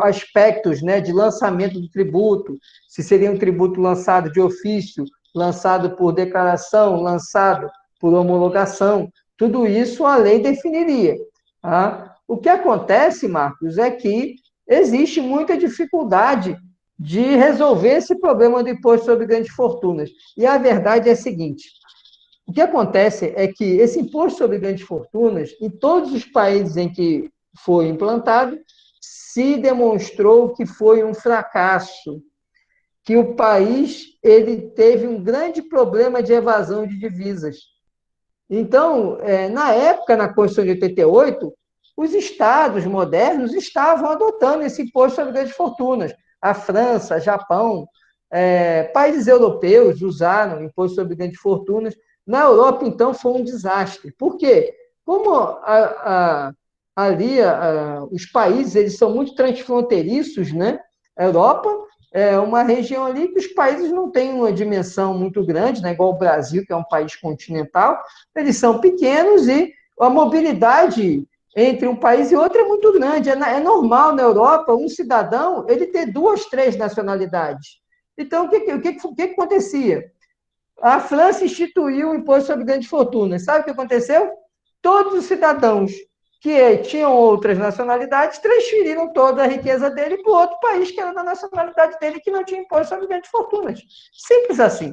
aspectos, né, de lançamento do tributo, se seria um tributo lançado de ofício, lançado por declaração, lançado por homologação, tudo isso a lei definiria. Tá? O que acontece, Marcos, é que existe muita dificuldade de resolver esse problema do imposto sobre grandes fortunas. E a verdade é a seguinte: o que acontece é que esse imposto sobre grandes fortunas, em todos os países em que foi implantado, se demonstrou que foi um fracasso, que o país ele teve um grande problema de evasão de divisas. Então, na época, na Constituição de 88, os estados modernos estavam adotando esse imposto sobre grandes fortunas. A França, Japão, países europeus usaram o imposto sobre grandes fortunas. Na Europa, então, foi um desastre. Por quê? Como ali os países eles são muito transfronteiriços, né? A Europa é uma região ali que os países não têm uma dimensão muito grande, né? Igual o Brasil, que é um país continental, eles são pequenos e a mobilidade entre um país e outro é muito grande. É normal na Europa um cidadão ele ter 2, 3 nacionalidades. Então, o que acontecia? A França instituiu o imposto sobre grandes fortunas. Sabe o que aconteceu? Todos os cidadãos que tinham outras nacionalidades transferiram toda a riqueza dele para outro país que era da nacionalidade dele, que não tinha imposto sobre grandes fortunas. Simples assim.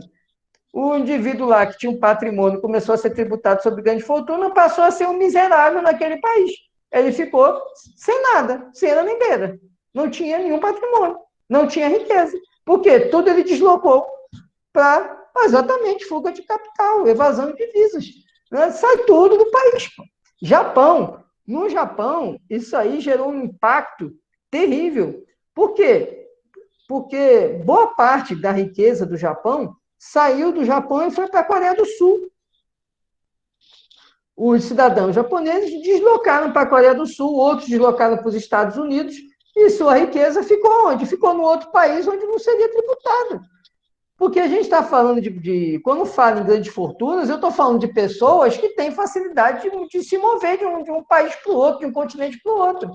O indivíduo lá que tinha um patrimônio começou a ser tributado sobre grande fortuna, passou a ser um miserável naquele país. Ele ficou sem nada, sem era nem beira. Não tinha nenhum patrimônio, não tinha riqueza. Por quê? Tudo ele deslocou para exatamente fuga de capital, evasão de divisas. Né? Sai tudo do país. Japão. No Japão, isso aí gerou um impacto terrível. Por quê? Porque boa parte da riqueza do Japão saiu do Japão e foi para a Coreia do Sul. Os cidadãos japoneses deslocaram para a Coreia do Sul, outros deslocaram para os Estados Unidos, e sua riqueza ficou onde? Ficou no outro país onde não seria tributada. Porque a gente está falando quando fala em grandes fortunas, eu estou falando de pessoas que têm facilidade de se mover de um país para o outro, de um continente para o outro.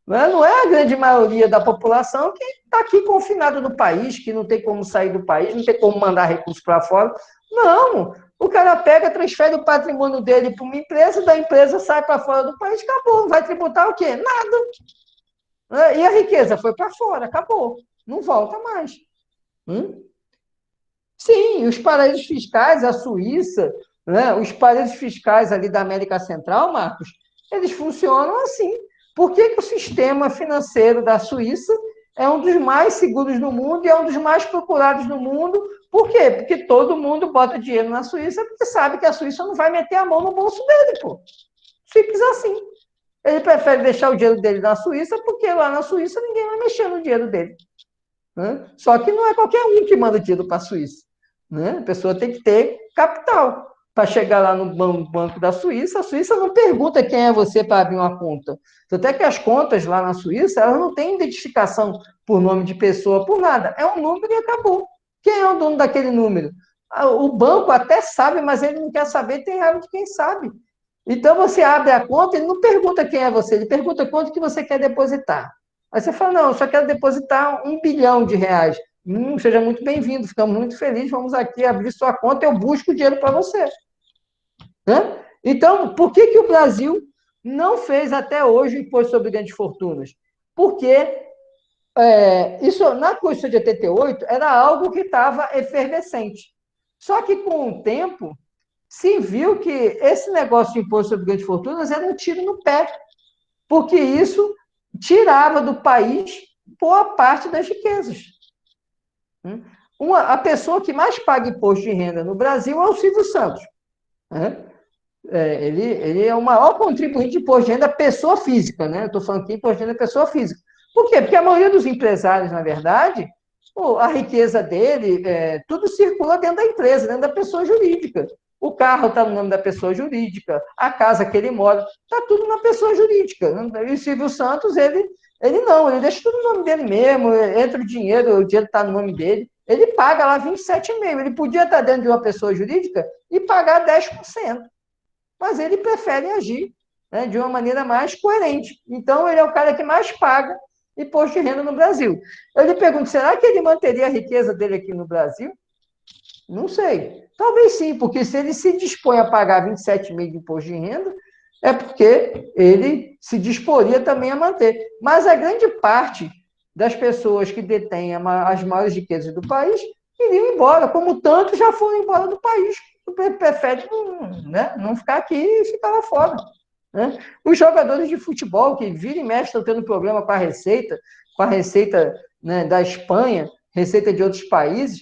Não é a grande maioria da população que está aqui confinada no país, que não tem como sair do país, não tem como mandar recursos para fora. Não, o cara pega, transfere o patrimônio dele para uma empresa, da empresa sai para fora do país, acabou. Vai tributar o quê? Nada. E a riqueza foi para fora, acabou. Não volta mais. Sim, os paraísos fiscais, a Suíça, né, os paraísos fiscais ali da América Central, Marcos, eles funcionam assim. Por que que o sistema financeiro da Suíça é um dos mais seguros do mundo e é um dos mais procurados no mundo? Por quê? Porque todo mundo bota dinheiro na Suíça porque sabe que a Suíça não vai meter a mão no bolso dele, pô. Simples assim. Ele prefere deixar o dinheiro dele na Suíça porque lá na Suíça ninguém vai mexer no dinheiro dele. Né? Só que não é qualquer um que manda dinheiro para a Suíça. Né? A pessoa tem que ter capital para chegar lá no banco da Suíça. A Suíça não pergunta quem é você para abrir uma conta. Até que as contas lá na Suíça, elas não têm identificação por nome de pessoa, por nada. É um número e acabou. Quem é o dono daquele número? O banco até sabe, mas ele não quer saber, tem raiva de quem sabe. Então, você abre a conta, ele não pergunta quem é você, ele pergunta quanto que você quer depositar. Aí você fala, não, eu só quero depositar R$ 1 bilhão. Seja muito bem-vindo, ficamos muito felizes, vamos aqui abrir sua conta, eu busco o dinheiro para você. Né? Então, por que que o Brasil não fez até hoje o imposto sobre grandes fortunas? Porque isso, na Constituição de 88, era algo que estava efervescente. Só que, com o tempo, se viu que esse negócio de imposto sobre grandes fortunas era um tiro no pé, porque isso tirava do país boa parte das riquezas. A pessoa que mais paga imposto de renda no Brasil é o Silvio Santos. Né? Ele é o maior contribuinte de imposto de renda pessoa física, né? Estou falando aqui imposto de renda pessoa física. Por quê? Porque a maioria dos empresários, na verdade, a riqueza dele, tudo circula dentro da empresa, dentro da pessoa jurídica. O carro está no nome da pessoa jurídica, a casa que ele mora, está tudo na pessoa jurídica. E o Silvio Santos, ele não, ele deixa tudo no nome dele mesmo, entra o dinheiro está no nome dele, ele paga lá 27,5%. Ele podia estar dentro de uma pessoa jurídica e pagar 10%, mas ele prefere agir, né, de uma maneira mais coerente. Então, ele é o cara que mais paga imposto de renda no Brasil. Eu lhe pergunto, será que ele manteria a riqueza dele aqui no Brasil? Não sei. Talvez sim, porque se ele se dispõe a pagar 27,5% de imposto de renda, é porque ele se disporia também a manter. Mas a grande parte das pessoas que detêm as maiores riquezas do país iriam embora, como tantos já foram embora do país, prefere não ficar aqui e ficar lá fora. Né? Os jogadores de futebol que vira e mexe estão tendo problema com a receita, né, da Espanha, receita de outros países,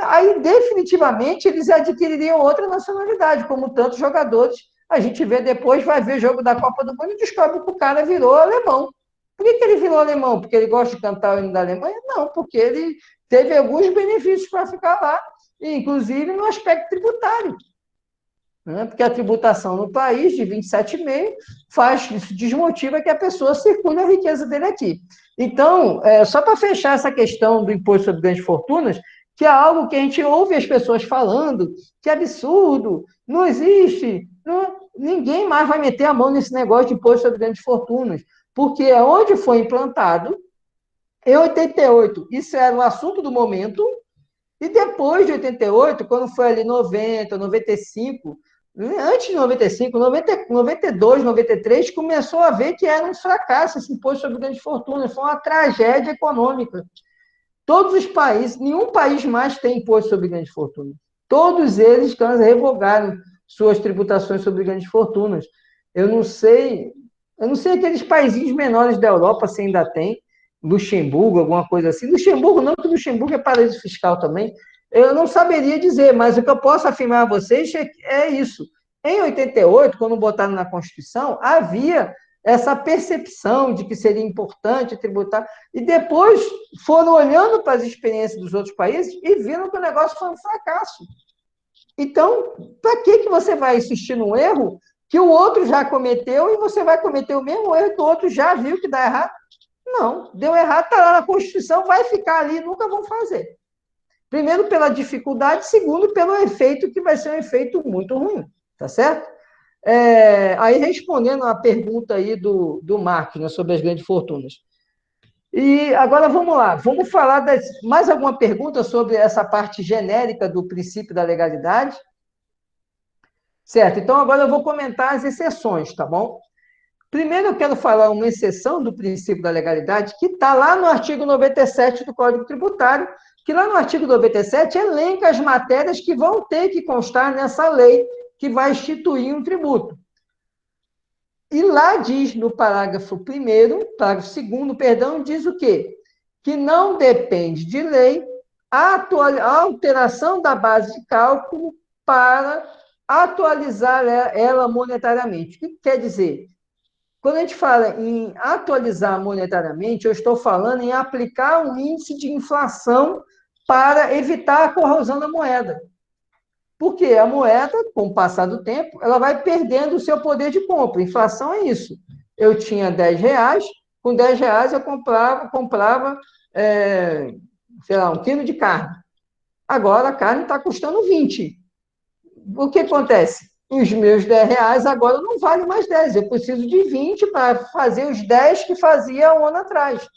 aí definitivamente eles adquiririam outra nacionalidade, como tantos jogadores. A gente vê depois, vai ver jogo da Copa do Mundo e descobre que o cara virou alemão. Por que ele virou alemão? Porque ele gosta de cantar o hino da Alemanha? Não, porque ele teve alguns benefícios para ficar lá, inclusive no aspecto tributário. Né? Porque a tributação no país de 27,5% faz, isso desmotiva que a pessoa circule a riqueza dele aqui. Então, só para fechar essa questão do imposto sobre grandes fortunas, que é algo que a gente ouve as pessoas falando, que é absurdo, não existe, ninguém mais vai meter a mão nesse negócio de imposto sobre grandes fortunas, porque é onde foi implantado, em 88, isso era o assunto do momento, e depois de 88, quando foi ali 90, 95, antes de 95, 92, 93, começou a ver que era um fracasso esse imposto sobre grandes fortunas, foi uma tragédia econômica. Todos os países, nenhum país mais tem imposto sobre grandes fortunas. Todos eles revogaram suas tributações sobre grandes fortunas. Eu não sei aqueles países menores da Europa se ainda tem, Luxemburgo, alguma coisa assim. Luxemburgo não, porque Luxemburgo é paraíso fiscal também. Eu não saberia dizer, mas o que eu posso afirmar a vocês é isso. Em 88, quando botaram na Constituição, havia essa percepção de que seria importante tributar, e depois foram olhando para as experiências dos outros países e viram que o negócio foi um fracasso. Então, para que você vai insistir num erro que o outro já cometeu e você vai cometer o mesmo erro que o outro já viu que dá errado? Não, deu errado, está lá na Constituição, vai ficar ali, nunca vão fazer. Primeiro, pela dificuldade, segundo, pelo efeito, que vai ser um efeito muito ruim, tá certo? Aí, respondendo a pergunta aí do Marcos, né, sobre as grandes fortunas. E agora vamos lá, vamos falar mais alguma pergunta sobre essa parte genérica do princípio da legalidade? Certo, então agora eu vou comentar as exceções, tá bom? Primeiro, eu quero falar uma exceção do princípio da legalidade, que está lá no artigo 97 do Código Tributário, que lá no artigo 97 elenca as matérias que vão ter que constar nessa lei que vai instituir um tributo. E lá diz, no parágrafo 2º, perdão, diz o quê? Que não depende de lei a alteração da base de cálculo para atualizar ela monetariamente. O que quer dizer? Quando a gente fala em atualizar monetariamente, eu estou falando em aplicar um índice de inflação para evitar a corrosão da moeda. Porque a moeda, com o passar do tempo, ela vai perdendo o seu poder de compra. Inflação é isso. Eu tinha R$ 10, com R$ 10 eu comprava sei lá, 1 quilo de carne. Agora a carne está custando 20. O que acontece? Os meus R$ 10 agora não valem mais 10. Eu preciso de 20 para fazer os 10 que fazia um ano atrás.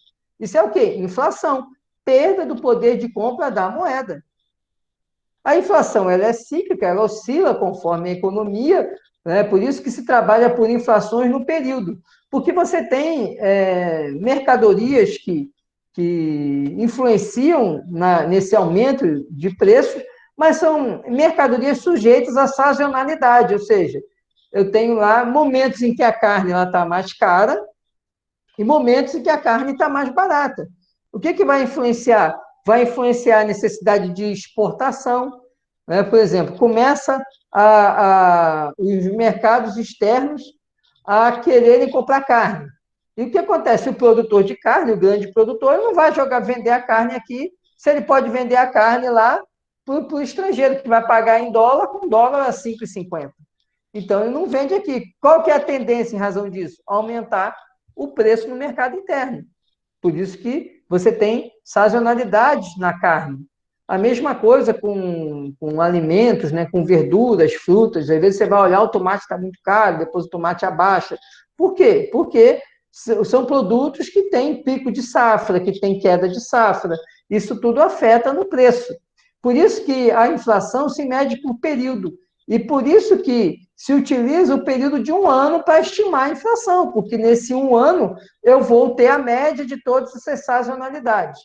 Isso é o quê? Inflação. Perda do poder de compra da moeda. A inflação ela é cíclica, ela oscila conforme a economia, né? Por isso que se trabalha por inflações no período. Porque você tem mercadorias que influenciam nesse aumento de preços, mas são mercadorias sujeitas à sazonalidade, ou seja, eu tenho lá momentos em que a carne está mais cara e momentos em que a carne está mais barata. O que vai influenciar? Vai influenciar a necessidade de exportação, né? Por exemplo, começa os mercados externos a quererem comprar carne. E o que acontece? O produtor de carne, o grande produtor, ele não vai vender a carne aqui, se ele pode vender a carne lá para o estrangeiro, que vai pagar em dólar, com dólar a 5,50. Então, ele não vende aqui. Qual que é a tendência em razão disso? Aumentar o preço no mercado interno. Por isso que você tem sazonalidades na carne. A mesma coisa com alimentos, né? Com verduras, frutas. Às vezes você vai olhar, o tomate está muito caro, depois o tomate abaixa. Por quê? Porque são produtos que têm pico de safra, que têm queda de safra. Isso tudo afeta no preço. Por isso que a inflação se mede por período. E por isso que se utiliza o período de um ano para estimar a inflação, porque nesse um ano eu vou ter a média de todas essas sazonalidades.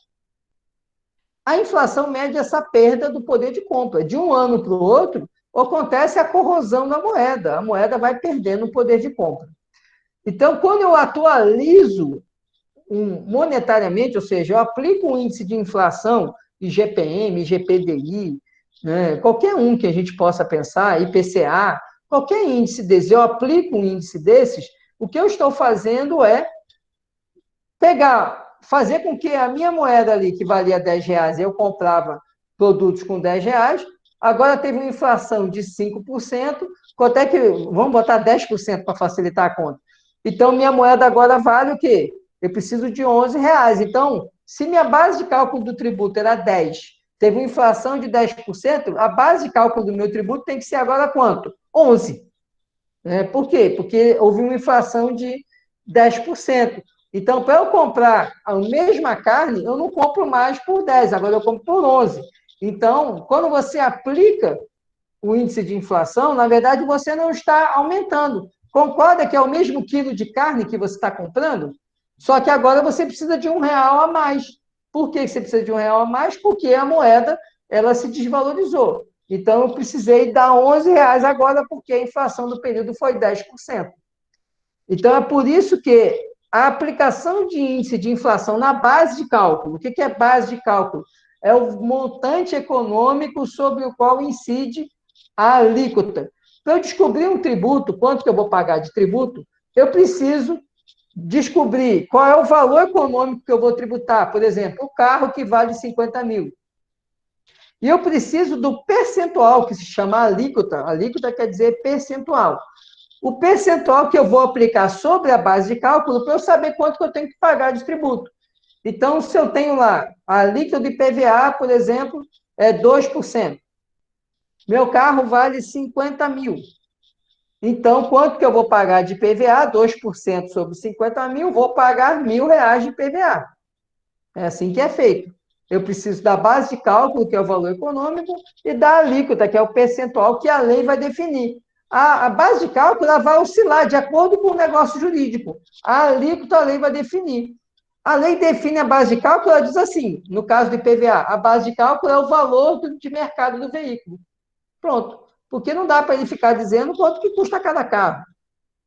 A inflação mede essa perda do poder de compra. De um ano para o outro, acontece a corrosão da moeda. A moeda vai perdendo o poder de compra. Então, quando eu atualizo monetariamente, ou seja, eu aplico um índice de inflação, IGPM, IGPDI, né, qualquer um que a gente possa pensar, IPCA, qualquer índice desse, eu aplico um índice desses, o que eu estou fazendo é fazer com que a minha moeda ali, que valia R$ 10, eu comprava produtos com R$ 10, agora teve uma inflação de 5%, quanto é que, vamos botar 10% para facilitar a conta. Então, minha moeda agora vale o quê? Eu preciso de R$ 11. Então, se minha base de cálculo do tributo era 10, teve uma inflação de 10%, a base de cálculo do meu tributo tem que ser agora quanto? 11. Por quê? Porque houve uma inflação de 10%. Então, para eu comprar a mesma carne, eu não compro mais por 10, agora eu compro por 11. Então, quando você aplica o índice de inflação, na verdade, você não está aumentando. Concorda que é o mesmo quilo de carne que você está comprando? Só que agora você precisa de R$ 1 a mais. Por que você precisa de R$ 1 a mais? Porque a moeda ela se desvalorizou. Então, eu precisei dar R$ 11 agora, porque a inflação do período foi 10%. Então, é por isso que a aplicação de índice de inflação na base de cálculo, o que é base de cálculo? É o montante econômico sobre o qual incide a alíquota. Para eu descobrir um tributo, quanto que eu vou pagar de tributo, eu preciso descobrir qual é o valor econômico que eu vou tributar. Por exemplo, o carro que vale 50 mil. E eu preciso do percentual, que se chama alíquota. Alíquota quer dizer percentual. O percentual que eu vou aplicar sobre a base de cálculo para eu saber quanto que eu tenho que pagar de tributo. Então, se eu tenho lá a alíquota de IPVA, por exemplo, é 2%. Meu carro vale 50 mil. Então, quanto que eu vou pagar de IPVA? 2% sobre 50 mil, vou pagar R$ 1.000 de IPVA. É assim que é feito. Eu preciso da base de cálculo, que é o valor econômico, e da alíquota, que é o percentual que a lei vai definir. A base de cálculo ela vai oscilar de acordo com o negócio jurídico. A alíquota a lei vai definir. A lei define a base de cálculo, ela diz assim, no caso do IPVA, a base de cálculo é o valor de mercado do veículo. Pronto. Porque não dá para ele ficar dizendo quanto que custa cada carro.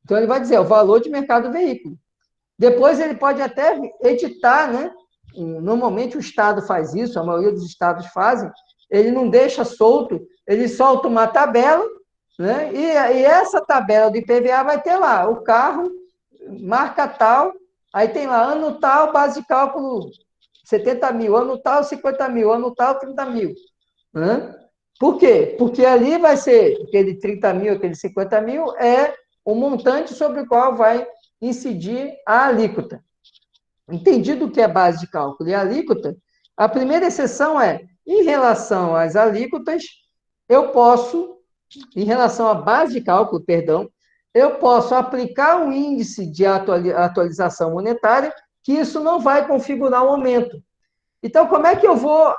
Então, ele vai dizer o valor de mercado do veículo. Depois, ele pode até editar, né? Normalmente, o Estado faz isso, a maioria dos estados fazem, ele não deixa solto, ele solta uma tabela, né? E essa tabela do IPVA vai ter lá o carro, marca tal, aí tem lá ano tal, base de cálculo 70 mil, ano tal, 50 mil, ano tal, 30 mil. Né? Por quê? Porque ali vai ser aquele 30 mil, aquele 50 mil, é o montante sobre o qual vai incidir a alíquota. Entendido o que é base de cálculo e alíquota, a primeira exceção é, em relação às alíquotas, eu posso, em relação à base de cálculo, perdão, eu posso aplicar um índice de atualização monetária, que isso não vai configurar o aumento. Então, como é que eu vou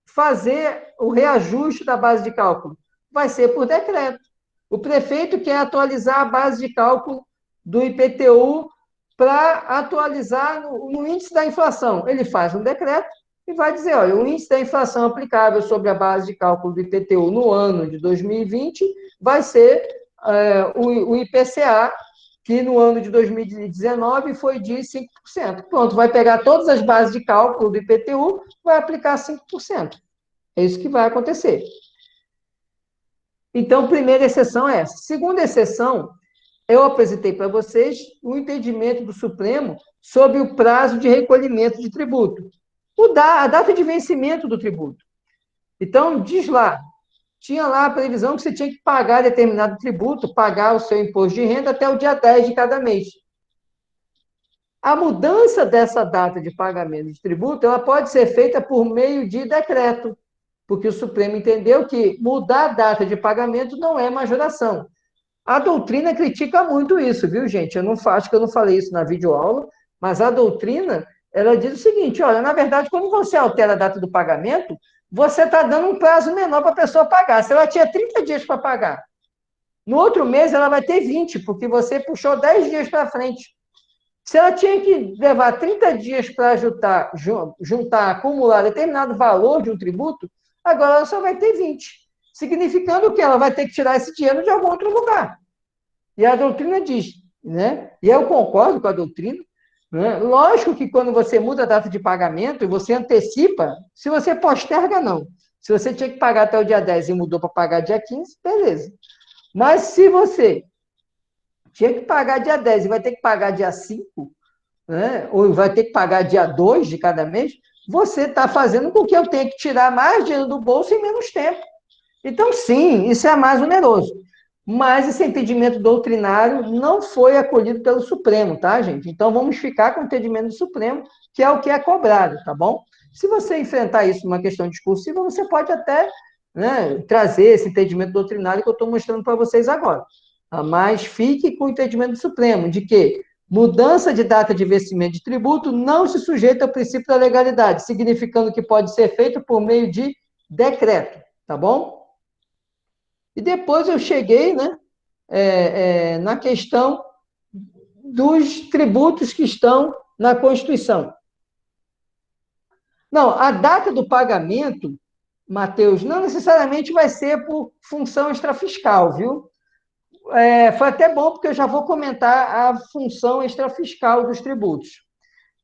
fazer o reajuste da base de cálculo? Vai ser por decreto. O prefeito quer atualizar a base de cálculo do IPTU para atualizar no índice da inflação. Ele faz um decreto e vai dizer, olha, o índice da inflação aplicável sobre a base de cálculo do IPTU no ano de 2020 vai ser o IPCA, que no ano de 2019 foi de 5%. Pronto, vai pegar todas as bases de cálculo do IPTU, vai aplicar 5%. É isso que vai acontecer. Então, primeira exceção é essa. Segunda exceção, eu apresentei para vocês o entendimento do Supremo sobre o prazo de recolhimento de tributo. A data de vencimento do tributo. Então, diz lá, tinha lá a previsão que você tinha que pagar determinado tributo, pagar o seu imposto de renda até o dia 10 de cada mês. A mudança dessa data de pagamento de tributo, ela pode ser feita por meio de decreto, porque o Supremo entendeu que mudar a data de pagamento não é majoração. A doutrina critica muito isso, viu, gente? Eu não acho que eu não falei isso na videoaula, mas a doutrina, ela diz o seguinte, olha, na verdade, quando você altera a data do pagamento, você está dando um prazo menor para a pessoa pagar. Se ela tinha 30 dias para pagar, no outro mês ela vai ter 20, porque você puxou 10 dias para frente. Se ela tinha que levar 30 dias para juntar, acumular determinado valor de um tributo, agora ela só vai ter 20. Significando que ela vai ter que tirar esse dinheiro de algum outro lugar. E a doutrina diz, né? E eu concordo com a doutrina, né? Lógico que quando você muda a data de pagamento e você antecipa, se você posterga, não. Se você tinha que pagar até o dia 10 e mudou para pagar dia 15, beleza. Mas se você tinha que pagar dia 10 e vai ter que pagar dia 5, né? Ou vai ter que pagar dia 2 de cada mês, você está fazendo com que eu tenha que tirar mais dinheiro do bolso em menos tempo. Então, sim, isso é mais oneroso. Mas esse entendimento doutrinário não foi acolhido pelo Supremo, tá, gente? Então, vamos ficar com o entendimento do Supremo, que é o que é cobrado, tá bom? Se você enfrentar isso numa questão discursiva, você pode até, né, trazer esse entendimento doutrinário que eu estou mostrando para vocês agora. Mas fique com o entendimento do Supremo, de que mudança de data de vencimento de tributo não se sujeita ao princípio da legalidade, significando que pode ser feito por meio de decreto, tá bom? E depois eu cheguei, né, na questão dos tributos que estão na Constituição. Não, a data do pagamento, Matheus, não necessariamente vai ser por função extrafiscal, viu? Foi até bom, porque eu já vou comentar a função extrafiscal dos tributos.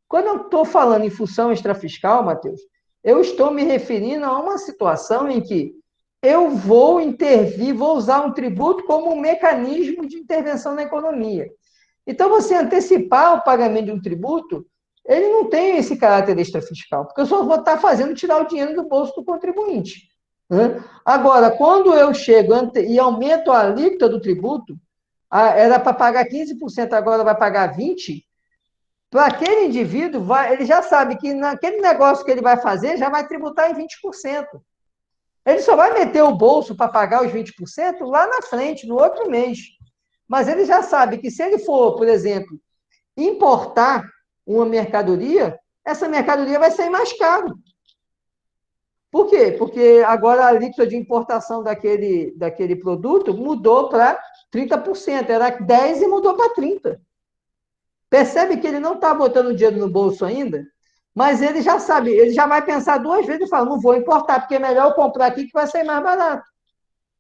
Quando eu estou falando em função extrafiscal, Matheus, eu estou me referindo a uma situação em que eu vou intervir, vou usar um tributo como um mecanismo de intervenção na economia. Então, você antecipar o pagamento de um tributo, ele não tem esse caráter extrafiscal, porque eu só vou estar fazendo tirar o dinheiro do bolso do contribuinte. Né? Agora, quando eu chego e aumento a alíquota do tributo, era para pagar 15%, agora vai pagar 20%, para aquele indivíduo, ele já sabe que naquele negócio que ele vai fazer, já vai tributar em 20%. Ele só vai meter o bolso para pagar os 20% lá na frente, no outro mês. Mas ele já sabe que se ele for, por exemplo, importar uma mercadoria, essa mercadoria vai sair mais caro. Por quê? Porque agora a alíquota de importação daquele produto mudou para 30%. Era 10% e mudou para 30%. Percebe que ele não está botando dinheiro no bolso ainda, mas ele já sabe, ele já vai pensar duas vezes e fala, não vou importar, porque é melhor eu comprar aqui que vai sair mais barato.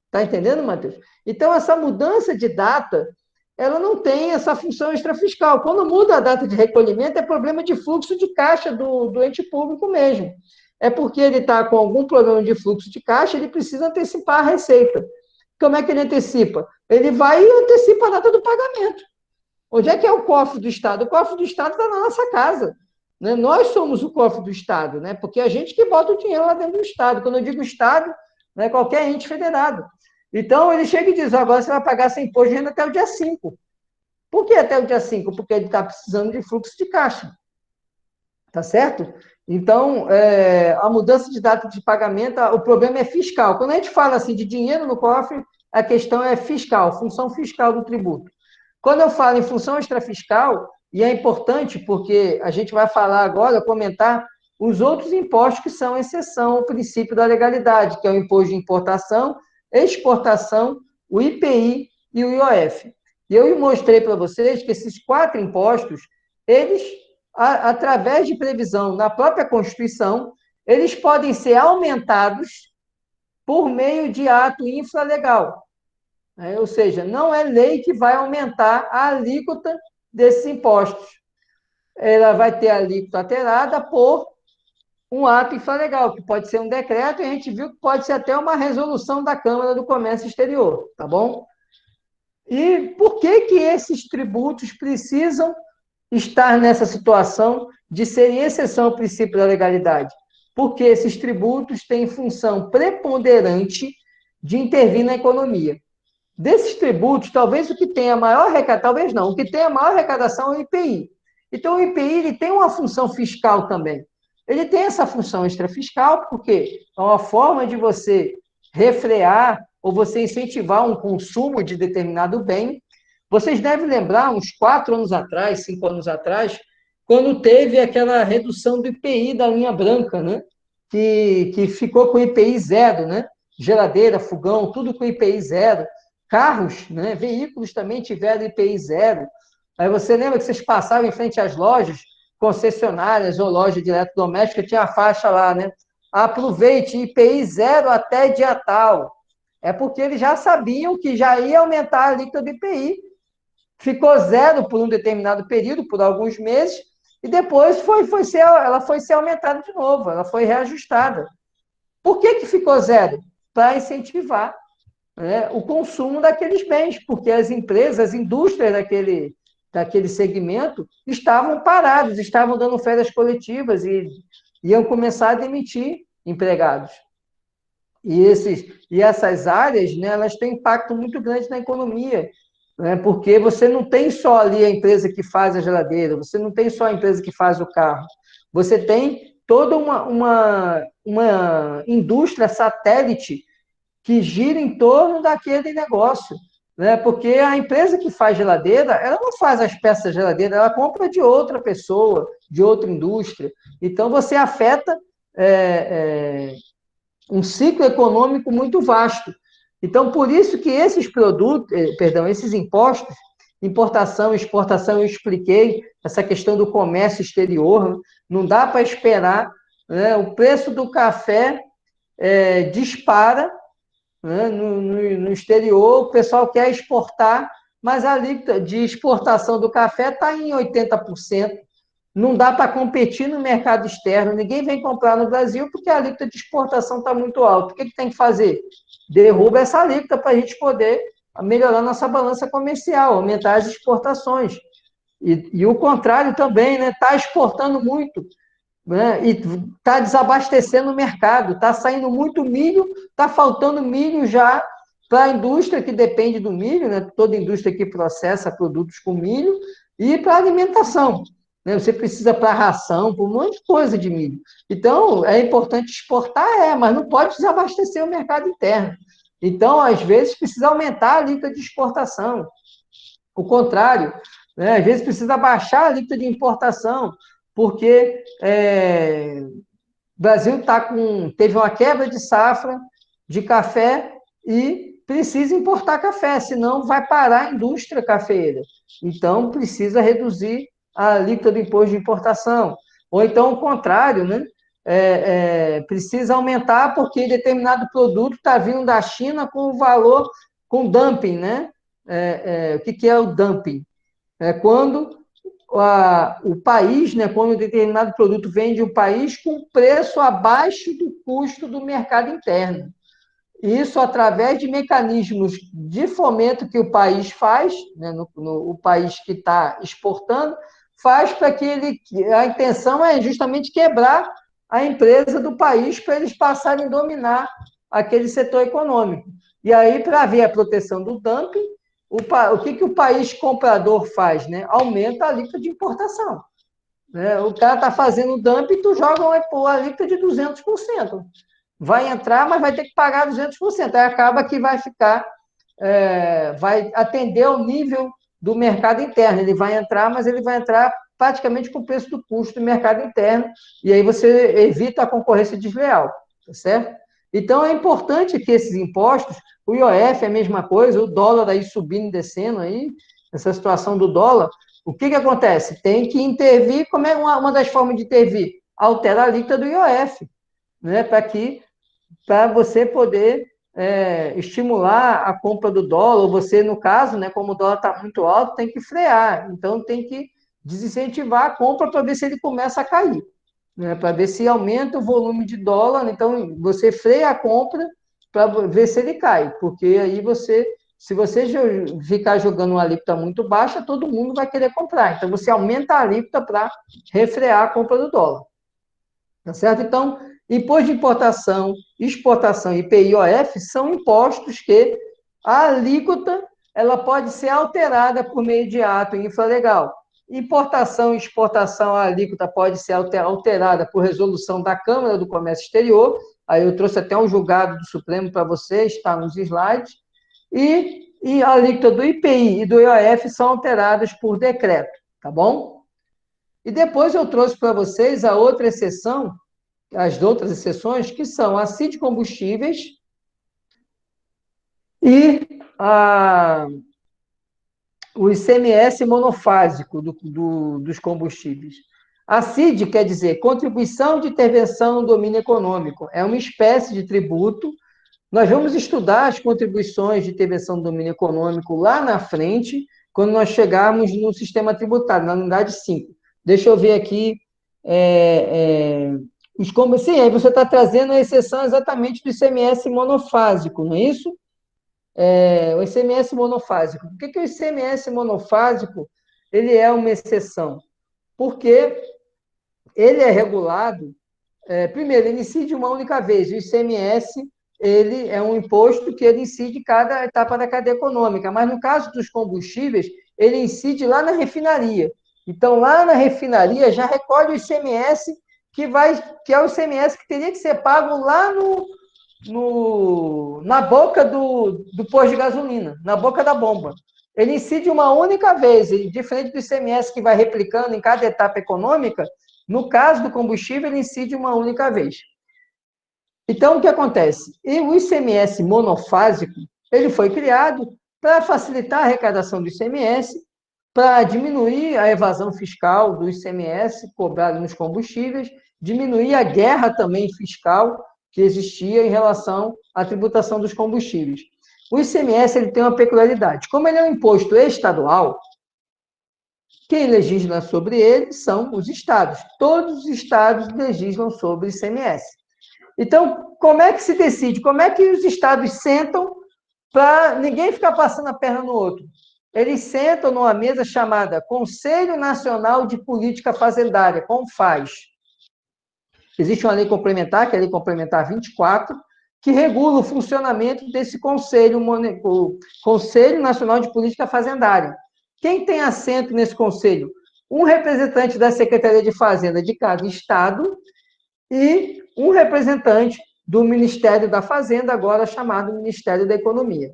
Está entendendo, Matheus? Então, essa mudança de data, ela não tem essa função extrafiscal. Quando muda a data de recolhimento, é problema de fluxo de caixa do ente público mesmo. É porque ele está com algum problema de fluxo de caixa, ele precisa antecipar a receita. Como é que ele antecipa? Ele vai e antecipa a data do pagamento. Onde é que é o cofre do Estado? O cofre do Estado está na nossa casa. Né? Nós somos o cofre do Estado, né? Porque é a gente que bota o dinheiro lá dentro do Estado. Quando eu digo Estado, né, qualquer ente federado. Então, ele chega e diz, agora você vai pagar sem imposto de renda até o dia 5. Por que até o dia 5? Porque ele está precisando de fluxo de caixa. Tá certo? Então, a mudança de data de pagamento, o problema é fiscal. Quando a gente fala assim de dinheiro no cofre, a questão é fiscal, função fiscal do tributo. Quando eu falo em função extrafiscal, e é importante porque a gente vai falar agora, comentar os outros impostos que são exceção ao princípio da legalidade, que é o imposto de importação, exportação, o IPI e o IOF. E eu mostrei para vocês que esses 4 impostos, eles, através de previsão na própria Constituição, eles podem ser aumentados por meio de ato infralegal. Ou seja, não é lei que vai aumentar a alíquota desses impostos. Ela vai ter a alíquota alterada por um ato infralegal, que pode ser um decreto, e a gente viu que pode ser até uma resolução da Câmara do Comércio Exterior, tá bom? E por que esses tributos precisam estar nessa situação de serem exceção ao princípio da legalidade? Porque esses tributos têm função preponderante de intervir na economia. Desses tributos, talvez o que tenha maior arrecadação, talvez não, o que tenha maior arrecadação é o IPI. Então, o IPI ele tem uma função fiscal também. Ele tem essa função extrafiscal, porque é uma forma de você refrear ou você incentivar um consumo de determinado bem. Vocês devem lembrar, uns 4 anos atrás, 5 anos atrás, quando teve aquela redução do IPI da linha branca, né? Que ficou com IPI zero, né? Geladeira, fogão, tudo com IPI zero. Carros, né, veículos também tiveram IPI zero. Aí você lembra que vocês passavam em frente às lojas, concessionárias ou loja de eletrodoméstica, tinha a faixa lá, né? Aproveite IPI zero até dia tal. É porque eles já sabiam que já ia aumentar a alíquota do IPI. Ficou zero por um determinado período, por alguns meses, e depois ela foi ser aumentada de novo, ela foi reajustada. Por que ficou zero? Para incentivar, né, o consumo daqueles bens, porque as empresas, as indústrias daquele segmento estavam paradas, estavam dando férias coletivas e iam começar a demitir empregados. E essas áreas, né, elas têm impacto muito grande na economia, né, porque você não tem só ali a empresa que faz a geladeira, você não tem só a empresa que faz o carro, você tem toda uma indústria satélite que gira em torno daquele negócio, né? Porque a empresa que faz geladeira, ela não faz as peças da geladeira, ela compra de outra pessoa, de outra indústria. Então, você afeta um ciclo econômico muito vasto. Então, por isso que esses produtos, esses impostos, importação, exportação, eu expliquei, essa questão do comércio exterior, não dá para esperar, né? O preço do café dispara, né? No exterior, o pessoal quer exportar, mas a alíquota de exportação do café está em 80%. Não dá para competir no mercado externo, ninguém vem comprar no Brasil porque a alíquota de exportação está muito alta. O que tem que fazer? Derruba essa alíquota para a gente poder melhorar nossa balança comercial, aumentar as exportações. E o contrário também, né? Está exportando muito, né? E está desabastecendo o mercado, está saindo muito milho, está faltando milho já para a indústria que depende do milho, né? Toda indústria que processa produtos com milho, e para a alimentação, né? Você precisa para ração, para um monte de coisa de milho. Então, é importante exportar, mas não pode desabastecer o mercado interno. Então, às vezes, precisa aumentar a alíquota de exportação. O contrário, né? Às vezes precisa baixar a alíquota de importação, porque O Brasil teve uma quebra de safra de café e precisa importar café, senão vai parar a indústria cafeeira. Então, precisa reduzir a alíquota do imposto de importação. Ou então, o contrário, né? Precisa aumentar porque determinado produto está vindo da China com valor, com dumping, né? O que é o dumping? É quando o país, né, quando um determinado produto vem de um país com preço abaixo do custo do mercado interno. Isso através de mecanismos de fomento que o país faz, né, o país que está exportando, faz para que a intenção é justamente quebrar a empresa do país para eles passarem a dominar aquele setor econômico. E aí, para haver a proteção do dumping, o que o país comprador faz? Né? Aumenta a alíquota de importação. Né? O cara está fazendo dumping, tu joga uma alíquota de 200%. Vai entrar, mas vai ter que pagar 200%. Aí acaba que vai ficar, vai atender ao nível do mercado interno. Ele vai entrar, mas ele vai entrar praticamente com o preço do custo do mercado interno, e aí você evita a concorrência desleal, tá certo? Então, é importante que esses impostos, o IOF é a mesma coisa, o dólar aí subindo e descendo aí, essa situação do dólar, o que acontece? Tem que intervir, como é uma das formas de intervir? Alterar a alíquota do IOF, né, para você poder estimular a compra do dólar, ou você, no caso, né, como o dólar está muito alto, tem que frear, então tem que desincentivar a compra para ver se ele começa a cair, né, para ver se aumenta o volume de dólar, então você freia a compra para ver se ele cai, porque aí se você ficar jogando uma alíquota muito baixa, todo mundo vai querer comprar, então você aumenta a alíquota para refrear a compra do dólar. Tá certo? Então, imposto de importação, exportação e IPI-OF são impostos que a alíquota ela pode ser alterada por meio de ato infralegal. Importação e exportação, a alíquota pode ser alterada por resolução da Câmara do Comércio Exterior. Aí eu trouxe até um julgado do Supremo para vocês, está nos slides. E a alíquota do IPI e do IOF são alteradas por decreto, tá bom? E depois eu trouxe para vocês a outra exceção, as outras exceções, que são a CID Combustíveis e o ICMS monofásico dos combustíveis. A CID quer dizer Contribuição de Intervenção no Domínio Econômico. É uma espécie de tributo. Nós vamos estudar as contribuições de intervenção no domínio econômico lá na frente, quando nós chegarmos no sistema tributário, na unidade 5. Deixa eu ver aqui. Sim, aí você está trazendo a exceção exatamente do ICMS monofásico, não é isso? O ICMS monofásico. Por que o ICMS monofásico ele é uma exceção? Porque ele é regulado, primeiro, ele incide uma única vez. O ICMS ele é um imposto que ele incide cada etapa da cadeia econômica, mas no caso dos combustíveis, ele incide lá na refinaria. Então, lá na refinaria já recolhe o ICMS que é o ICMS que teria que ser pago lá na boca do posto de gasolina, na boca da bomba. Ele incide uma única vez, e diferente do ICMS que vai replicando em cada etapa econômica, no caso do combustível, ele incide uma única vez. Então, o que acontece? E o ICMS monofásico, ele foi criado para facilitar a arrecadação do ICMS, para diminuir a evasão fiscal do ICMS cobrado nos combustíveis, diminuir a guerra também fiscal que existia em relação à tributação dos combustíveis. O ICMS ele tem uma peculiaridade. Como ele é um imposto estadual, quem legisla sobre ele são os estados. Todos os estados legislam sobre o ICMS. Então, como é que se decide? Como é que os estados sentam para ninguém ficar passando a perna no outro? Eles sentam numa mesa chamada Conselho Nacional de Política Fazendária, CONFAS. Existe uma lei complementar, que é a Lei Complementar 24, que regula o funcionamento desse Conselho, o Conselho Nacional de Política Fazendária. Quem tem assento nesse conselho? Um representante da Secretaria de Fazenda de cada estado e um representante do Ministério da Fazenda, agora chamado Ministério da Economia.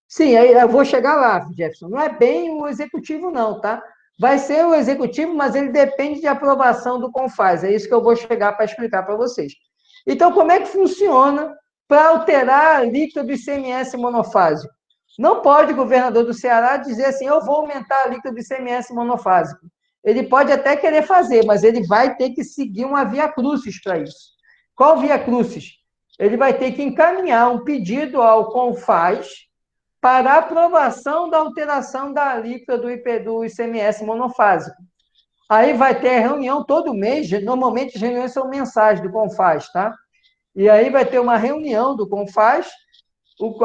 Sim, aí eu vou chegar lá, Jefferson. Não é bem o executivo, não, tá? Vai ser o executivo, mas ele depende de aprovação do CONFAS. É isso que eu vou chegar para explicar para vocês. Então, como é que funciona para alterar a alíquota do ICMS monofásico? Não pode o governador do Ceará dizer assim, eu vou aumentar a alíquota do ICMS monofásico. Ele pode até querer fazer, mas ele vai ter que seguir uma via crucis para isso. Qual via crucis? Ele vai ter que encaminhar um pedido ao CONFAS para aprovação da alteração da alíquota do ICMS monofásico. Aí vai ter reunião todo mês, normalmente as reuniões são mensais do CONFAS, tá? E aí vai ter uma reunião do CONFAS,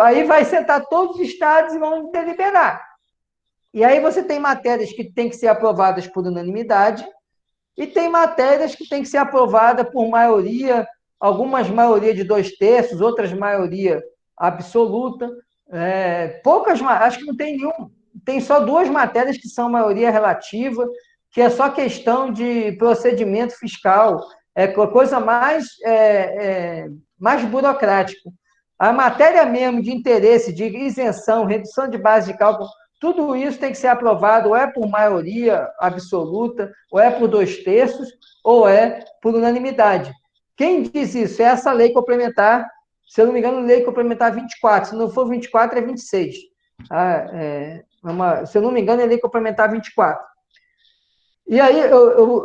aí vai sentar todos os estados e vão deliberar. E aí você tem matérias que têm que ser aprovadas por unanimidade e tem matérias que têm que ser aprovadas por maioria, algumas maioria de 2/3, outras maioria absoluta. Poucas, acho que não tem nenhum, tem só 2 matérias que são maioria relativa, que é só questão de procedimento fiscal, é coisa mais burocrática. A matéria mesmo de interesse, de isenção, redução de base de cálculo, tudo isso tem que ser aprovado ou é por maioria absoluta, ou é por 2/3, ou é por unanimidade. Quem diz isso? É essa lei complementar, se eu não me engano, lei complementar 24. Se não for 24, é 26. Se eu não me engano, é lei complementar 24. E aí,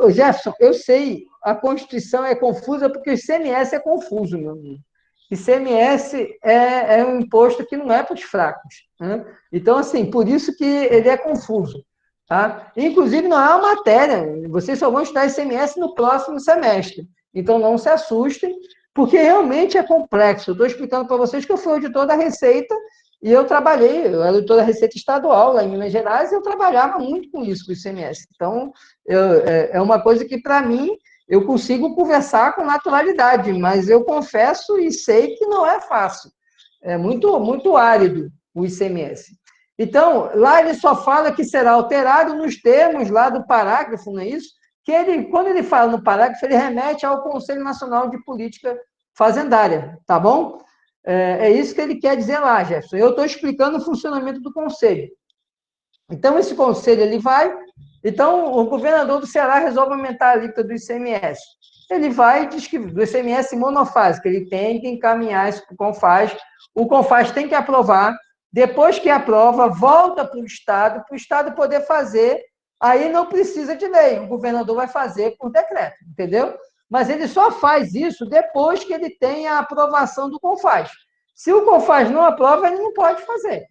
Jefferson, eu sei, a Constituição é confusa porque o ICMS é confuso, meu amigo. ICMS é um imposto que não é para os fracos, né? Então, assim, por isso que ele é confuso. Tá? Inclusive, não é uma matéria, vocês só vão estudar ICMS no próximo semestre. Então, não se assustem, porque realmente é complexo. Eu estou explicando para vocês que eu fui auditor da Receita e eu era auditor da Receita Estadual lá em Minas Gerais e eu trabalhava muito com isso, com o ICMS. Então, é uma coisa que, para mim, eu consigo conversar com naturalidade, mas eu confesso e sei que não é fácil. É muito, muito árido o ICMS. Então, lá ele só fala que será alterado nos termos lá do parágrafo, não é isso? Que quando ele fala no parágrafo, ele remete ao Conselho Nacional de Política Fazendária, tá bom? É isso que ele quer dizer lá, Jefferson. Eu estou explicando o funcionamento do Conselho. Então, esse Conselho, ele vai... Então, o governador do Ceará resolve aumentar a alíquota do ICMS. Ele vai e diz que do ICMS monofásico, ele tem que encaminhar isso para o CONFAS tem que aprovar, depois que aprova, volta para o Estado poder fazer, aí não precisa de lei, o governador vai fazer por decreto, entendeu? Mas ele só faz isso depois que ele tem a aprovação do CONFAS. Se o CONFAS não aprova, ele não pode fazer.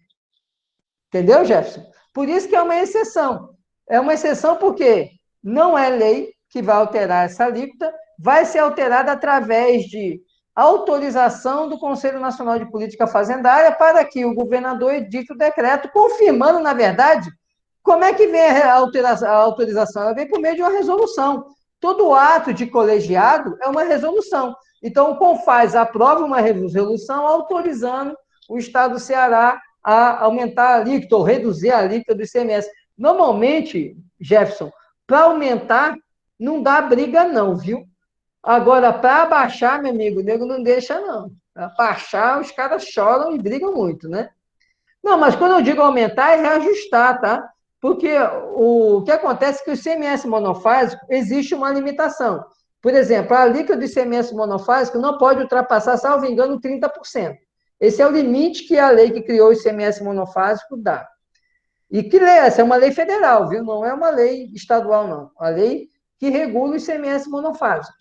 Entendeu, Jefferson? Por isso que é uma exceção. É uma exceção porque não é lei que vai alterar essa alíquota, vai ser alterada através de autorização do Conselho Nacional de Política Fazendária para que o governador edite o decreto, confirmando, na verdade, como é que vem a autorização. Ela vem por meio de uma resolução. Todo ato de colegiado é uma resolução. Então, o CONFAS aprova uma resolução autorizando o Estado do Ceará a aumentar a alíquota ou reduzir a alíquota do ICMS. Normalmente, Jefferson, para aumentar, não dá briga não, viu? Agora, para abaixar, meu amigo, o nego não deixa não. Para baixar, os caras choram e brigam muito, né? Não, mas quando eu digo aumentar, é reajustar, tá? Porque o que acontece é que o ICMS monofásico existe uma limitação. Por exemplo, a alíquota do ICMS monofásico não pode ultrapassar, salvo engano, 30%. Esse é o limite que a lei que criou o ICMS monofásico dá. E que lei é essa? É uma lei federal, viu? Não é uma lei estadual, não. A lei que regula o ICMS monofásico.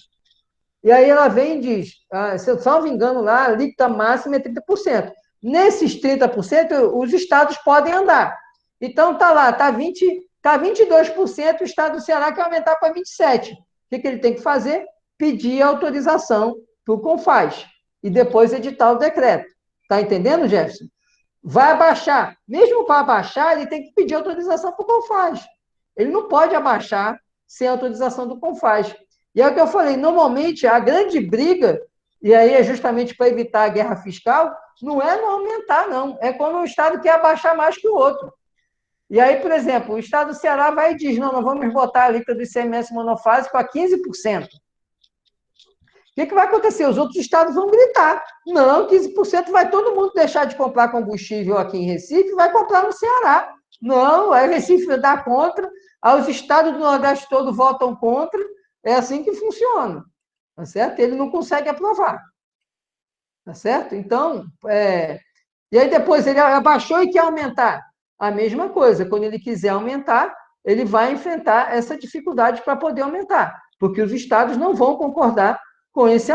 E aí ela vem e diz, se eu não me engano lá, a alíquota máxima é 30%. Nesses 30%, os estados podem andar. Então, está lá, está 22%, o estado do Ceará quer aumentar para 27%. O que ele tem que fazer? Pedir autorização para o CONFAS e depois editar o decreto. Está entendendo, Jefferson? Vai abaixar. Mesmo para abaixar, ele tem que pedir autorização para o CONFAS. Ele não pode abaixar sem autorização do CONFAS. E é o que eu falei, normalmente a grande briga, e aí é justamente para evitar a guerra fiscal, não é não aumentar, não. É quando o Estado quer abaixar mais que o outro. E aí, por exemplo, o Estado do Ceará vai e diz, não, nós vamos botar a alíquota do ICMS monofásico a 15%. O que vai acontecer? Os outros estados vão gritar. Não, 15% vai todo mundo deixar de comprar combustível aqui em Recife e vai comprar no Ceará. Não, aí Recife dá contra, Os estados do Nordeste todo votam contra, é assim que funciona, tá certo? Ele não consegue aprovar, tá certo? Então, e aí depois ele abaixou e quer aumentar. A mesma coisa, quando ele quiser aumentar, ele vai enfrentar essa dificuldade para poder aumentar, porque os estados não vão concordar com esse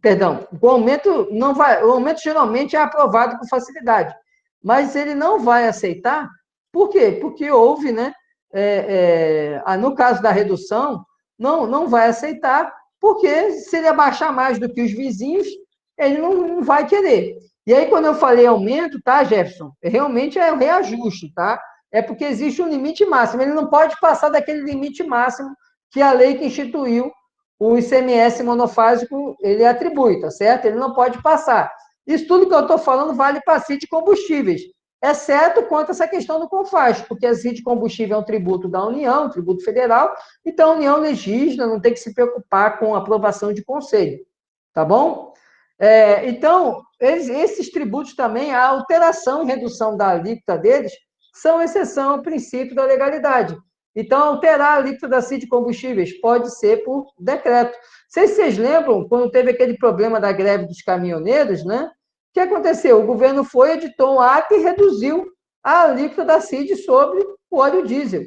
perdão, o aumento não vai, o aumento geralmente é aprovado com facilidade, mas ele não vai aceitar, por quê? Porque houve, né, no caso da redução, não vai aceitar, porque se ele abaixar mais do que os vizinhos, ele não vai querer. E aí, quando eu falei aumento, tá, Jefferson? Realmente é reajuste, tá? É porque existe um limite máximo. Ele não pode passar daquele limite máximo que a lei que instituiu o ICMS monofásico, ele atribui, tá certo? Ele não pode passar. Isso tudo que eu estou falando vale para a CID de combustíveis, exceto quanto a essa questão do CONFAZ, porque a CID de combustível é um tributo da União, um tributo federal, então a União legisla, não tem que se preocupar com a aprovação de conselho, tá bom? Então, esses tributos também, a alteração e redução da alíquota deles são exceção ao princípio da legalidade. Então, alterar a alíquota da CID de combustíveis pode ser por decreto. Não sei se vocês lembram, quando teve aquele problema da greve dos caminhoneiros, né? O que aconteceu? O governo foi, editou um ato e reduziu a alíquota da CID sobre o óleo diesel.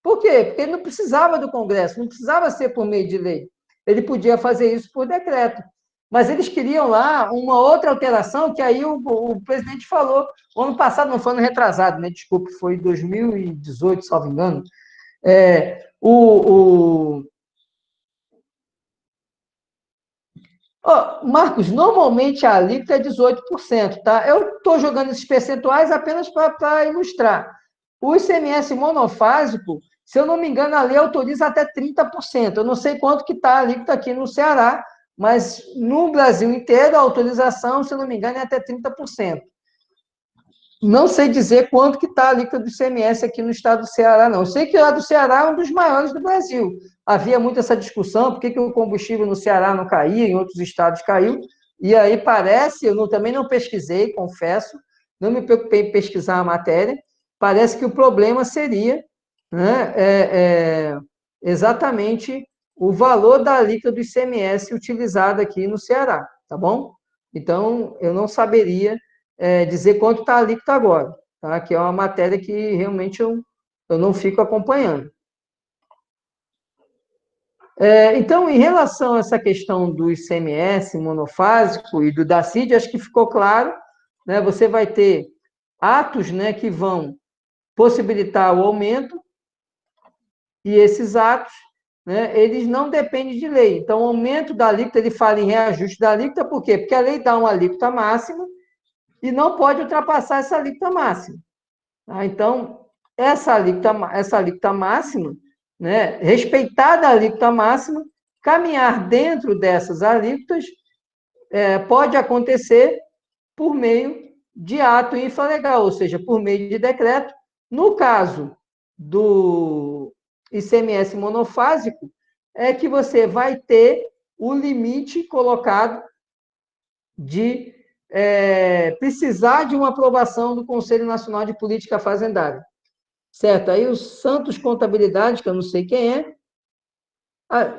Por quê? Porque ele não precisava do Congresso, não precisava ser por meio de lei. Ele podia fazer isso por decreto. Mas eles queriam lá uma outra alteração, que aí o presidente falou, ano passado, não foi ano retrasado, né? Desculpe, foi 2018, salvo engano. Marcos, normalmente a alíquota é 18%, tá? Eu estou jogando esses percentuais apenas para ilustrar. O ICMS monofásico, se eu não me engano, a lei autoriza até 30%. Eu não sei quanto que está a alíquota aqui no Ceará, mas no Brasil inteiro a autorização, se eu não me engano, é até 30%. Não sei dizer quanto que está a alíquota do ICMS aqui no estado do Ceará, não. Eu sei que lá do Ceará é um dos maiores do Brasil. Havia muito essa discussão, por que o combustível no Ceará não caía, em outros estados caiu, e aí parece, também não pesquisei, confesso, não me preocupei em pesquisar a matéria, parece que o problema seria, né, exatamente o valor da alíquota do ICMS utilizada aqui no Ceará, tá bom? Então, eu não saberia dizer quanto está a alíquota agora, tá? Que é uma matéria que realmente eu não fico acompanhando. Então, em relação a essa questão do ICMS monofásico e do DACID, acho que ficou claro, né? Você vai ter atos, né, que vão possibilitar o aumento, e esses atos, né, eles não dependem de lei. Então, o aumento da alíquota, ele fala em reajuste da alíquota, por quê? Porque a lei dá uma alíquota máxima, e não pode ultrapassar essa alíquota máxima. Tá? Então, essa alíquota máxima, né, respeitada a alíquota máxima, caminhar dentro dessas alíquotas pode acontecer por meio de ato infralegal, ou seja, por meio de decreto. No caso do ICMS monofásico, é que você vai ter o limite colocado de precisar de uma aprovação do Conselho Nacional de Política Fazendária. Certo? Aí o Santos Contabilidade, que eu não sei quem é.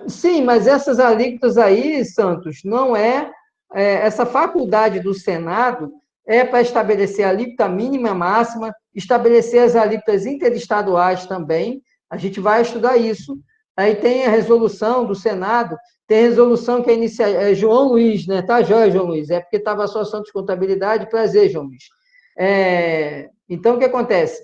Sim, mas essas alíquotas aí, Santos, não essa faculdade do Senado é para estabelecer a alíquota mínima e máxima, estabelecer as alíquotas interestaduais também. A gente vai estudar isso. Aí tem a resolução do Senado, tem resolução que é João Luiz, né? Tá joia, João Luiz? É porque estava só Santos Contabilidade, prazer, João Luiz. Então, o que acontece?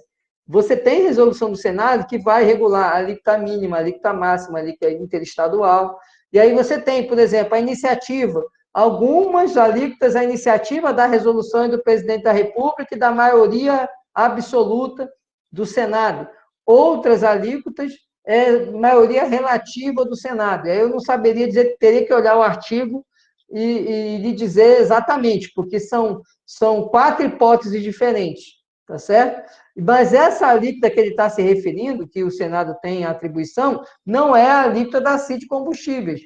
Você tem resolução do Senado que vai regular a alíquota mínima, a alíquota máxima, a alíquota interestadual. E aí você tem, por exemplo, a iniciativa. Algumas alíquotas, a iniciativa da resolução é do presidente da República e da maioria absoluta do Senado. Outras alíquotas maioria relativa do Senado. E aí eu não saberia dizer, teria que olhar o artigo e lhe dizer exatamente, porque são 4 hipóteses diferentes, tá certo? Mas essa alíquota que ele está se referindo, que o Senado tem a atribuição, não é a alíquota da CID de combustíveis,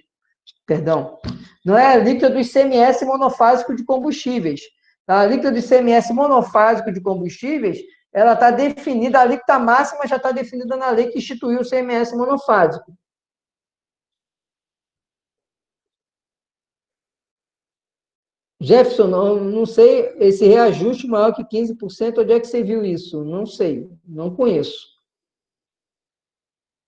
perdão, não é a alíquota do ICMS monofásico de combustíveis. A alíquota do ICMS monofásico de combustíveis ela está definida, a alíquota máxima já está definida na lei que instituiu o CMS monofásico. Jefferson, não sei, esse reajuste maior que 15%, onde é que você viu isso? Não sei, não conheço.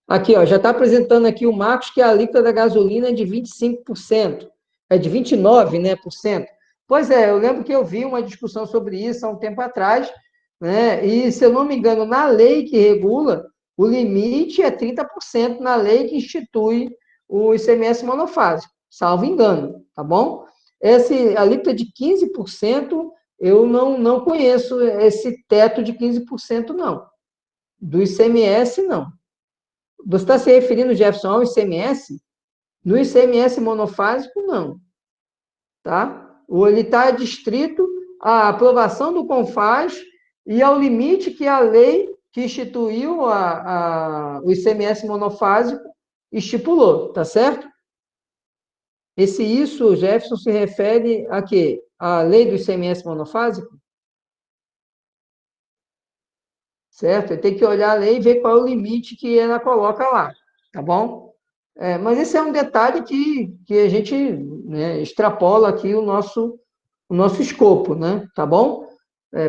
Aqui, ó, já está apresentando aqui o Marcos que a alíquota da gasolina é de 25%. É de 29%, né, por cento. Pois é, eu lembro que eu vi uma discussão sobre isso há um tempo atrás, né? E, se eu não me engano, na lei que regula, o limite é 30% na lei que institui o ICMS monofásico, salvo engano, tá bom? Esse alíquota de 15%, eu não conheço esse teto de 15%, não. Do ICMS, não. Você está se referindo, Jefferson, ao ICMS? No ICMS monofásico, não. Tá? Ou ele está distrito à aprovação do CONFAS e ao limite que a lei que instituiu o ICMS monofásico estipulou, tá certo? Isso, Jefferson, se refere a quê? A lei do ICMS monofásico? Certo? Ele tem que olhar a lei e ver qual é o limite que ela coloca lá, tá bom? Mas esse é um detalhe que a gente, né, extrapola aqui o nosso escopo, né? Tá bom?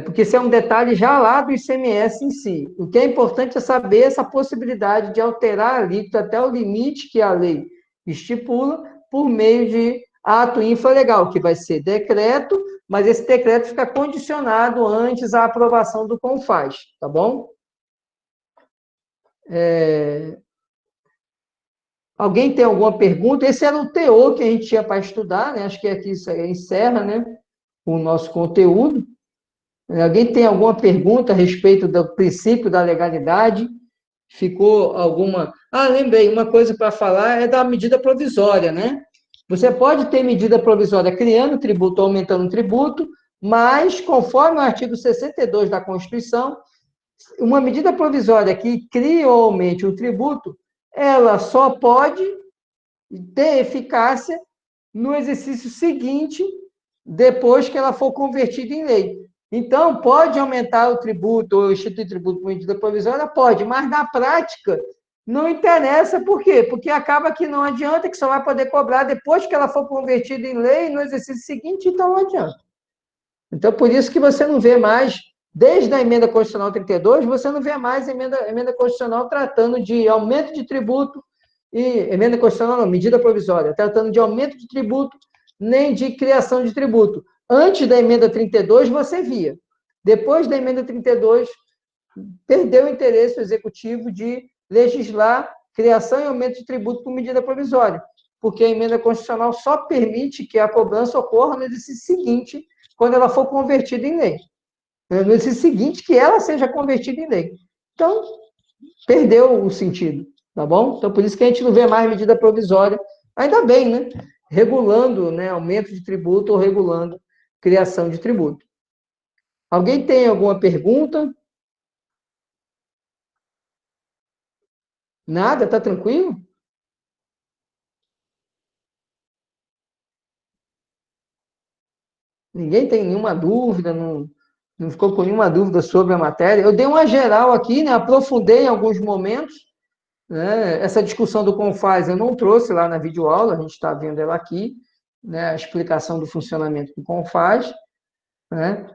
Porque esse é um detalhe já lá do ICMS em si. O que é importante é saber essa possibilidade de alterar a alíquota até o limite que a lei estipula por meio de ato infralegal, que vai ser decreto, mas esse decreto fica condicionado antes à aprovação do CONFAS, tá bom? Alguém tem alguma pergunta? Esse era o teor que a gente tinha para estudar, né? Acho que aqui isso aí encerra, né, o nosso conteúdo. Alguém tem alguma pergunta a respeito do princípio da legalidade? Ficou alguma... Ah, lembrei, uma coisa para falar é da medida provisória, né? Você pode ter medida provisória criando tributo, aumentando tributo, mas, conforme o artigo 62 da Constituição, uma medida provisória que cria ou aumente o tributo, ela só pode ter eficácia no exercício seguinte, depois que ela for convertida em lei. Então, pode aumentar o tributo ou instituir tributo por medida provisória? Pode, mas na prática não interessa. Por quê? Porque acaba que não adianta, que só vai poder cobrar depois que ela for convertida em lei no exercício seguinte, então não adianta. Então, por isso que você não vê mais, desde a emenda constitucional 32, você não vê mais emenda constitucional tratando de aumento de tributo, e emenda constitucional não, medida provisória, tratando de aumento de tributo, nem de criação de tributo. Antes da emenda 32, você via. Depois da emenda 32, perdeu o interesse o executivo de legislar criação e aumento de tributo por medida provisória, porque a emenda constitucional só permite que a cobrança ocorra no exercício seguinte, quando ela for convertida em lei. No exercício seguinte, que ela seja convertida em lei. Então, perdeu o sentido, tá bom? Então, por isso que a gente não vê mais medida provisória, ainda bem, né? Regulando, né, aumento de tributo ou regulando criação de tributo. Alguém tem alguma pergunta? Nada? Tá tranquilo? Ninguém tem nenhuma dúvida, não ficou com nenhuma dúvida sobre a matéria. Eu dei uma geral aqui, né? Aprofundei em alguns momentos, né? Essa discussão do Confaz eu não trouxe lá na videoaula, a gente está vendo ela aqui, né? A explicação do funcionamento do Confaz, né?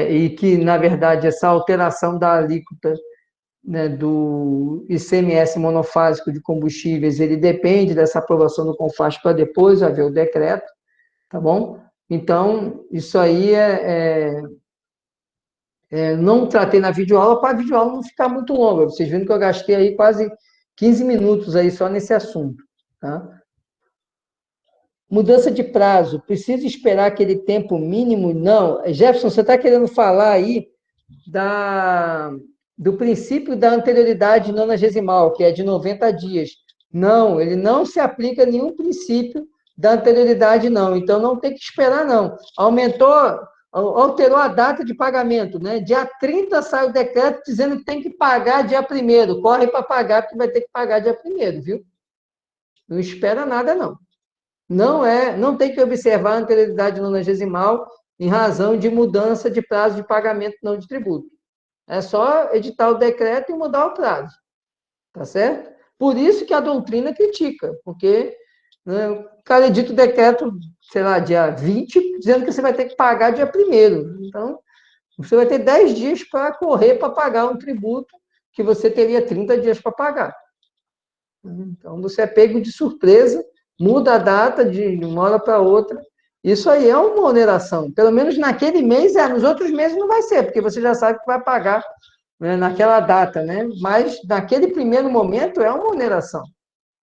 E que, na verdade, essa alteração da alíquota, né, do ICMS monofásico de combustíveis, ele depende dessa aprovação do CONFAS para depois haver o decreto, tá bom? Então, isso aí não tratei na videoaula para a videoaula não ficar muito longa. Vocês viram que eu gastei aí quase 15 minutos aí só nesse assunto, tá? Mudança de prazo, precisa esperar aquele tempo mínimo? Não. Jefferson, você está querendo falar aí do princípio da anterioridade nonagesimal, que é de 90 dias. Não, ele não se aplica a nenhum princípio da anterioridade, não. Então, não tem que esperar, não. Alterou a data de pagamento, né? Dia 30 sai o decreto dizendo que tem que pagar dia 1º. Corre para pagar, porque vai ter que pagar dia 1º, viu? Não espera nada, não. Não tem que observar a anterioridade nonagesimal em razão de mudança de prazo de pagamento não de tributo. É só editar o decreto e mudar o prazo, tá certo? Por isso que a doutrina critica, porque, né, o cara edita o decreto, sei lá, dia 20, dizendo que você vai ter que pagar dia 1º. Então, você vai ter 10 dias para correr para pagar um tributo que você teria 30 dias para pagar. Então, você é pego de surpresa, muda a data de uma hora para outra. Isso aí é uma oneração. Pelo menos naquele mês, nos outros meses não vai ser, porque você já sabe que vai pagar, né, naquela data, né? Mas naquele primeiro momento é uma oneração.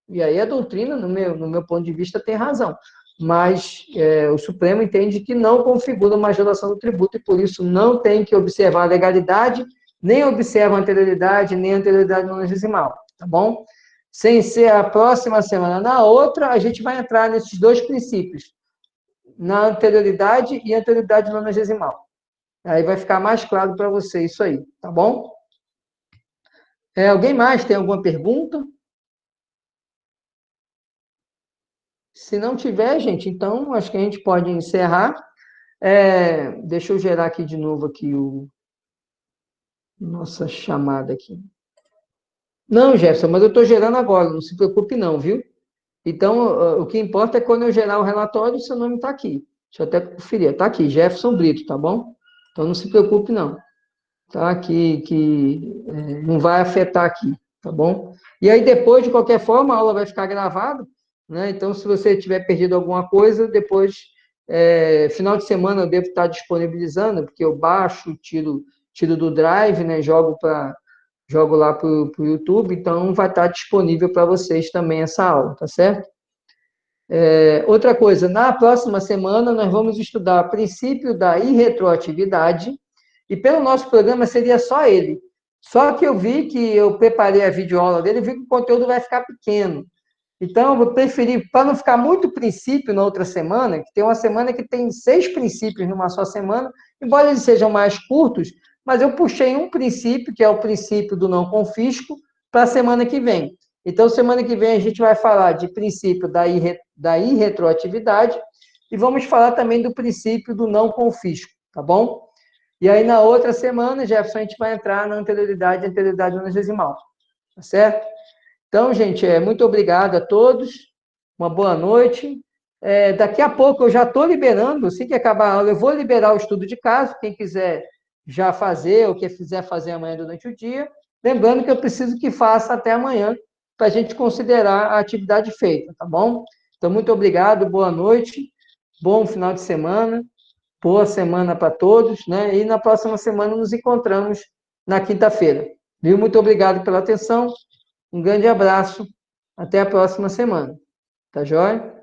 E aí a doutrina, no meu ponto de vista, tem razão. Mas o Supremo entende que não configura uma majoração do tributo e, por isso, não tem que observar a legalidade, nem observa a anterioridade, nem a anterioridade nonagesimal, tá bom? Sem ser a próxima semana. Na outra, a gente vai entrar nesses dois princípios, na anterioridade e anterioridade nonagesimal. Aí vai ficar mais claro para você isso aí, tá bom? Alguém mais tem alguma pergunta? Se não tiver, gente, então acho que a gente pode encerrar. Deixa eu gerar aqui de novo aqui nossa chamada aqui. Não, Jefferson, mas eu estou gerando agora, não se preocupe não, viu? Então, o que importa é quando eu gerar o relatório, o seu nome está aqui. Deixa eu até conferir. Está aqui, Jefferson Brito, tá bom? Então, não se preocupe não. Tá? Que não vai afetar aqui, tá bom? E aí, depois, de qualquer forma, a aula vai ficar gravada, né? Então, se você tiver perdido alguma coisa, depois, final de semana, eu devo estar disponibilizando, porque eu baixo, tiro do Drive, né? Jogo lá para o YouTube, então vai estar disponível para vocês também essa aula, tá certo? Outra coisa, na próxima semana nós vamos estudar o princípio da irretroatividade, e pelo nosso programa seria só ele. Só que eu vi que eu preparei a videoaula dele e vi que o conteúdo vai ficar pequeno. Então, eu vou preferir, para não ficar muito princípio na outra semana, que tem uma semana que tem 6 princípios numa só semana, embora eles sejam mais curtos, mas eu puxei um princípio, que é o princípio do não confisco, para a semana que vem. Então, semana que vem a gente vai falar de princípio da irretroatividade e vamos falar também do princípio do não confisco, tá bom? E aí, na outra semana, Jefferson, a gente vai entrar na anterioridade nonagesimal, tá certo? Então, gente, muito obrigado a todos, uma boa noite. Daqui a pouco eu já estou liberando, assim que acabar a aula, eu vou liberar o estudo de caso, quem quiser já fazer, ou quem quiser fazer amanhã durante o dia. Lembrando que eu preciso que faça até amanhã, para a gente considerar a atividade feita, tá bom? Então, muito obrigado, boa noite, bom final de semana, boa semana para todos, né? E na próxima semana nos encontramos na quinta-feira. Viu? Muito obrigado pela atenção. Um grande abraço. Até a próxima semana. Tá joia?